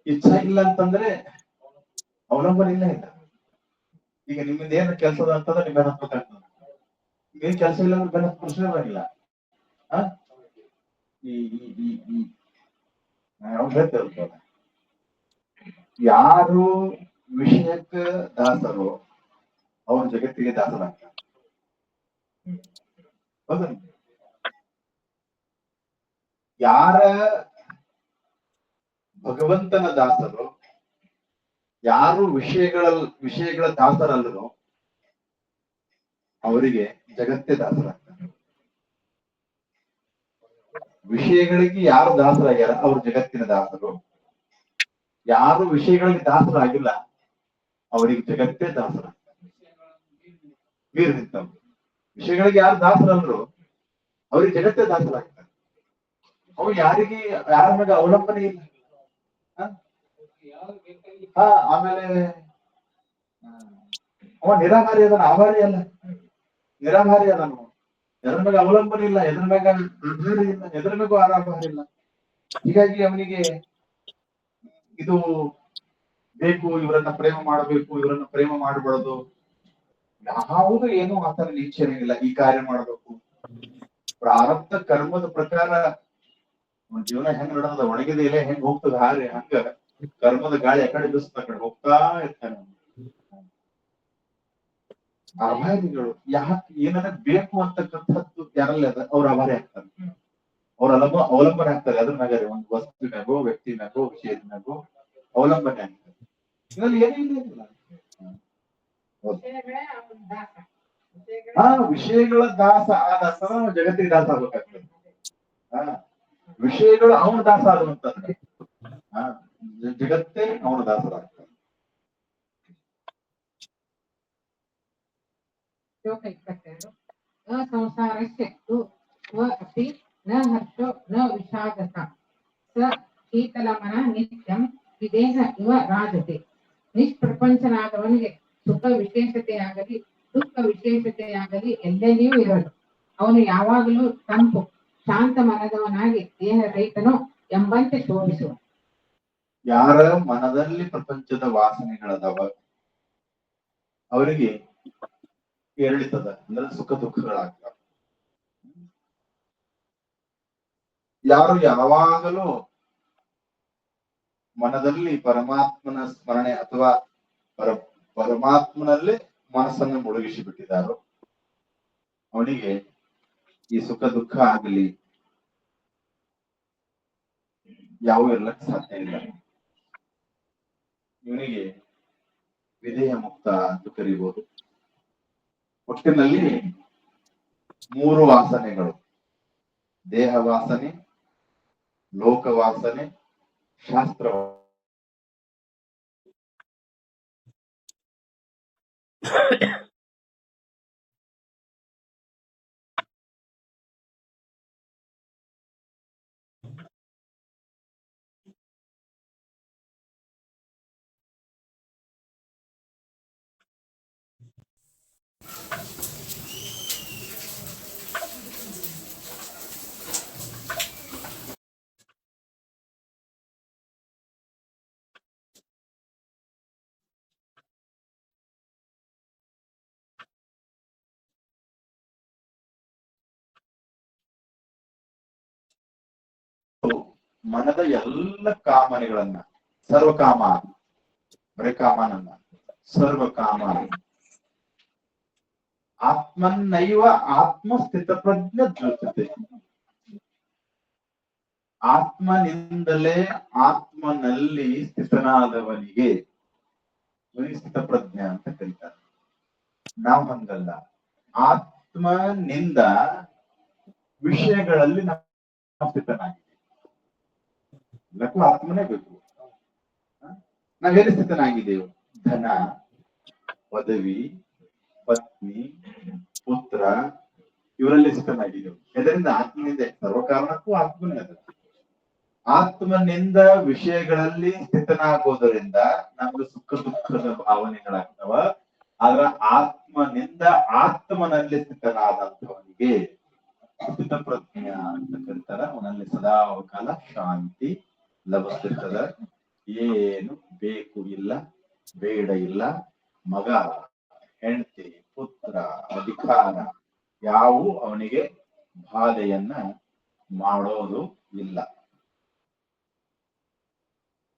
Speaker 1: ಇಚ್ಛಾ ಇಲ್ಲ ಅಂತಂದ್ರೆ ಅವಲಂಬನೆ ಇಲ್ಲ. ಈಗ ನಿಮ್ಮಿಂದ ಏನ್ ಕೆಲಸದ ಅಂತಂದ್ರೆ ನಿಮ್ಗೆ ಹತ್ಬೇಕಾಗ್ತದೆ. ಏನ್ ಕೆಲಸ ಇಲ್ಲ ಅಂದ್ರೆ ಬೆನ್ನ ಪ್ರಶ್ನೆ ಬರಲಿಲ್ಲ. ಹೇಳ್ತೇವೆ, ಯಾರು ವಿಷಯಕ್ಕೆ ದಾಸರು ಅವರು ಜಗತ್ತಿಗೆ ದಾಸರಾಗ್ತಾರೆ. ಹೌದಾ? ಯಾರ ಭಗವಂತನ ದಾಸರು, ಯಾರು ವಿಷಯಗಳ ದಾಸರಲ್ಲರು ಅವರಿಗೆ ಜಗತ್ತೇ ದಾಸರಾಗ್ತಾರೆ. ವಿಷಯಗಳಿಗೆ ಯಾರು ದಾಸರಾಗ್ಯಾರ ಅವ್ರು ಜಗತ್ತಿನ ದಾಸರು. ಯಾರು ವಿಷಯಗಳಿಗೆ ದಾಸರಾಗಿಲ್ಲ ಅವರಿಗೆ ಜಗತ್ತೇ ದಾಸರಾಗ್ತಾರೆ. ಮೀರ್ ನಿಂತವ್ರು ವಿಷಯಗಳಿಗೆ ಯಾರು ದಾಸರಲ್ರು ಅವ್ರಿಗೆ ಜಗತ್ತೇ ದಾಸರಾಗ್ತಾರೆ. ಅವು ಯಾರ ಮೇಲೆ ಅವಲಂಬನೆ ಇಲ್ಲ. ಆಮೇಲೆ ಅವ ನಿರಾಹಾರಿ ಅದನ, ಆಭಾರಿ ಅಲ್ಲ, ನಿರಾಹಾರಿ ಅದನು. ಎದ್ರ ಮೇಲೆ ಅವಲಂಬನೆ ಇಲ್ಲ, ಎದ್ರ ಮ್ಯಾಗ ಆಧಾರ ಇಲ್ಲ, ಎದ್ರ ಮೇಗೂ ಆರಾಮ ಇಲ್ಲ. ಹೀಗಾಗಿ ಅವನಿಗೆ ಇದು ಬೇಕು, ಇವರನ್ನ ಪ್ರೇಮ ಮಾಡಬೇಕು, ಇವರನ್ನ ಪ್ರೇಮ ಮಾಡಬಾರದು, ಯಾವುದು ಏನು ಆತರ ಇಚ್ಛೆ ಇರಂಗಿಲ್ಲ. ಈ ಕಾರ್ಯ ಮಾಡಬೇಕು, ಪ್ರಾರಬ್ಧ ಕರ್ಮದ ಪ್ರಕಾರ ಜೀವನ ಹೆಂಗ್ ನಡೆದ, ಒಣಗಿದ ಎಲೆ ಹೆಂಗ್ ಹೋಗ್ತದ ಹಾರಿ, ಹಂಗ ಕರ್ಮದ ಗಾಳಿ ಆ ಕಡೆ ಬಿಸ್ತ ಆ ಕಡೆ ಹೋಗ್ತಾ ಇರ್ತಾನೆ. ಅಭಾರಿಗಳು ಯಾಕೆ ಏನಾರ ಬೇಕು ಅಂತಕ್ಕಂಥದ್ದು ಯಾರಲ್ಲಿ ಅದ ಅವ್ರ ಅಭಾರಿ ಆಗ್ತಾರೆ. ಅವ್ರ ಅವಲಂಬನೆ ಆಗ್ತಾರೆ. ಅದ್ರ ಮ್ಯಾಗ ಒಂದು ವಸ್ತುವಿನಾಗೋ, ವ್ಯಕ್ತಿನಾಗೋ, ವಿಷಯದಿನಾಗೋ ಅವಲಂಬನೆ ಆಗ್ತಾರೆ. ಇದ್ರಲ್ಲಿ ಏನಿಲ್ಲ. ವಿಷಯಗಳ ದಾಸ ಆದ ಜಗತ್ತಿಗೆ ದಾಸ ಆಗ್ಬೇಕಾಗ್ತದೆ. ವಿಷಯಗಳು ಅವನ ದಾಸ ಆಗುವಂತಂದ್ರೆ ಜಗತ್ತೇ ಅವನ ದಾಸರಾಗ್ತದೆ.
Speaker 2: ಶ್ಲೋಕ 22. ಅಸಂಸಾರಸ್ಯ ತು ಅಪಿ ನ ಹರ್ಷೋ ನ ವಿಷಾದಃ ಸ ಶೀತಲಮನ ನಿತ್ಯಂ ವಿದೇಹ ಇವ ರಾಜತೆ. ನಿಷ್ಪ್ರಪಂಚನಾದವನಿಗೆ ಸುಖ ವಿಶೇಷತೆಯಾಗಲಿ ದುಃಖ ವಿಶೇಷತೆಯಾಗಲಿ ಎಲ್ಲೆಲ್ಲಿಯೂ ಇರಲು. ಅವನು ಯಾವಾಗಲೂ ತಂಪು ಶಾಂತ ಮನದವನಾಗಿ ದೇಹ ರಹಿತನೋ ಎಂಬಂತೆ ಶೋಭಿಸುವ.
Speaker 1: ಯಾರ ಮನದಲ್ಲಿ ಪ್ರಪಂಚದ ವಾಸನೆಗಳದವ ಅವರಿಗೆ ಏರಿಳಿತದ ಅಂದ್ರೆ ಸುಖ ದುಃಖಗಳಾಗ್ತವೆ. ಯಾರು ಯಾವಾಗಲೂ ಮನದಲ್ಲಿ ಪರಮಾತ್ಮನ ಸ್ಮರಣೆ ಅಥವಾ ಪರಮಾತ್ಮನಲ್ಲೇ ಮನಸ್ಸನ್ನು ಮುಳುಗಿಸಿ ಬಿಟ್ಟಿದ್ದಾರೋ ಅವನಿಗೆ ಈ ಸುಖ ದುಃಖ ಆಗಲಿ ಯಾವ ಇರ್ಲಕ್ ಸಾಧ್ಯ ಇಲ್ಲ. ಇವನಿಗೆ ವಿಧೇಯ ಮುಕ್ತ ಅಂತ ಕರೀಬಹುದು. ಒಟ್ಟಿನಲ್ಲಿ 3 ವಾಸನೆಗಳು: ದೇಹ ವಾಸನೆ, ಲೋಕ ವಾಸನೆ, ಶಾಸ್ತ್ರ. ಮನದ ಎಲ್ಲ ಕಾಮನೆಗಳನ್ನ ಸರ್ವಕಾಮ, ಬರೇ ಕಾಮನನ್ನ ಸರ್ವಕಾಮ ಆತ್ಮನ್ನೈವ ಆತ್ಮಸ್ಥಿತಪ್ರಜ್ಞ ಜ್ಯೋತಿತೆ. ಆತ್ಮನಿಂದಲೇ ಆತ್ಮನಲ್ಲಿ ಸ್ಥಿತನಾದವನಿಗೆ ಸ್ಥಿತಪ್ರಜ್ಞ ಅಂತ ಕರೀತಾರೆ. ನಾವು ಹಂಗಲ್ಲ. ಆತ್ಮನಿಂದ ವಿಷಯಗಳಲ್ಲಿ ನಾವು ಸ್ಥಿತನಾಗಿದ್ದೀವಿ. ಆತ್ಮನೇ ಬೇಕು. ನಾವೆಲ್ಲಿ ಸ್ಥಿತನಾಗಿದ್ದೇವೆ? ಧನ, ಪದವಿ, ಪತ್ನಿ, ಪುತ್ರ ಇವರಲ್ಲಿ ಸ್ಥಿತನಾಗಿದ್ದೇವೆ. ಇದರಿಂದ ಆತ್ಮನಿಂದ ಸರ್ವಕಾರಣಕ್ಕೂ ಆತ್ಮನೇ ಅದ. ಆತ್ಮನಿಂದ ವಿಷಯಗಳಲ್ಲಿ ಸ್ಥಿತನಾಗೋದರಿಂದ ನಮ್ಗೆ ಸುಖ ದುಃಖದ ಭಾವನೆಗಳಾಗ್ತವ. ಆದ್ರ ಆತ್ಮನಿಂದ ಆತ್ಮನಲ್ಲಿ ಸ್ಥಿತನಾದಂಥವನಿಗೆ ಸ್ಥಿತ ಪ್ರಜ್ಞ ಅಂತ ಕರೀತಾರ. ಅವನಲ್ಲಿ ಸದಾ ಕಾಲ ಶಾಂತಿ ಲಭಿಸ್ತಿರ್ತದ. ಏನು ಬೇಕು ಇಲ್ಲ, ಬೇಡ ಇಲ್ಲ, ಮಗ, ಹೆಂಡತಿ, ಪುತ್ರ, ಅಧಿಕಾರ ಯಾವು ಅವನಿಗೆ ಬಾಧೆಯನ್ನ ಮಾಡೋದು ಇಲ್ಲ.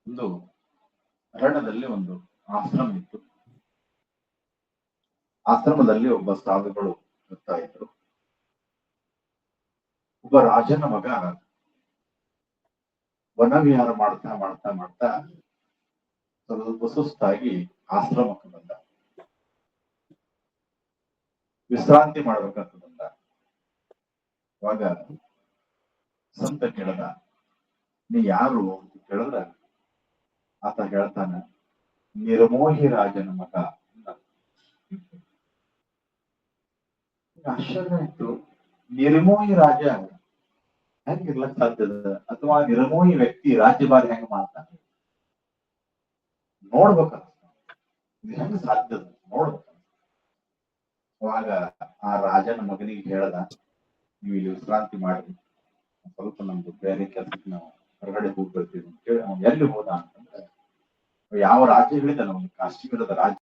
Speaker 1: ಒಂದು ಅರಣ್ಯದಲ್ಲಿ ಒಂದು ಆಶ್ರಮ ಇತ್ತು. ಆಶ್ರಮದಲ್ಲಿ ಒಬ್ಬ ಸಾಧುಗಳು ಇರ್ತಾ ಇದ್ರು. ಒಬ್ಬ ರಾಜನ ಮಗ ವನವಿಹಾರ ಮಾಡ್ತಾ ಮಾಡ್ತಾ ಮಾಡ್ತಾ ಸ್ವಲ್ಪ ಸುಸ್ತಾಗಿ ಆಶ್ರಮಕ್ಕೆ ಬಂದ. ವಿಶ್ರಾಂತಿ ಮಾಡ್ಬೇಕಂತ ಬಂದ. ಅವಾಗ ಸಂತ ಕೇಳದ, ನೀ ಯಾರು ಅಂತ ಕೇಳಿದ್ರ ಆತ ಹೇಳ್ತಾನ, ನಿರ್ಮೋಹಿ ರಾಜನ ಮಗ ಅಂತ. ಆಶ್ಚರ್ಯ ಆಯ್ತು. ನಿರ್ಮೋಹಿ ರಾಜ ಹೆಂಗ್ ಇರ್ಲಕ್ ಸಾಧ್ಯದ, ಅಥವಾ ನಿರ್ಮೋಹಿ ವ್ಯಕ್ತಿ ರಾಜ್ಯಭಾರ ಹೆಂಗ್ ಮಾಡ್ತಾನೆ ನೋಡ್ಬೇಕ, ಇದು ಹೆಂಗ್ ಸಾಧ್ಯದ ನೋಡ್ಬೇಕ. ಅವಾಗ ಆ ರಾಜನ ಮಗನಿಗೆ ಹೇಳ್ದ, ನೀವು ಇಲ್ಲಿ ವಿಶ್ರಾಂತಿ ಮಾಡಿ, ಸ್ವಲ್ಪ ನಮ್ದು ಬೇರೆ ಕೆಲಸಕ್ಕೆ ನಾವು ಹೊರಗಡೆ ಹೋಗಿ ಬರ್ತೀವಿ ಅಂತ ಹೇಳಿ ಅವ್ನು ಎಲ್ಲಿ ಹೋದ ಅಂತಂದ್ರೆ ಯಾವ ರಾಜ್ಯ ಹೇಳಿದ, ನಮ್ಗೆ ಕಾಶ್ಮೀರದ ರಾಜ್ಯ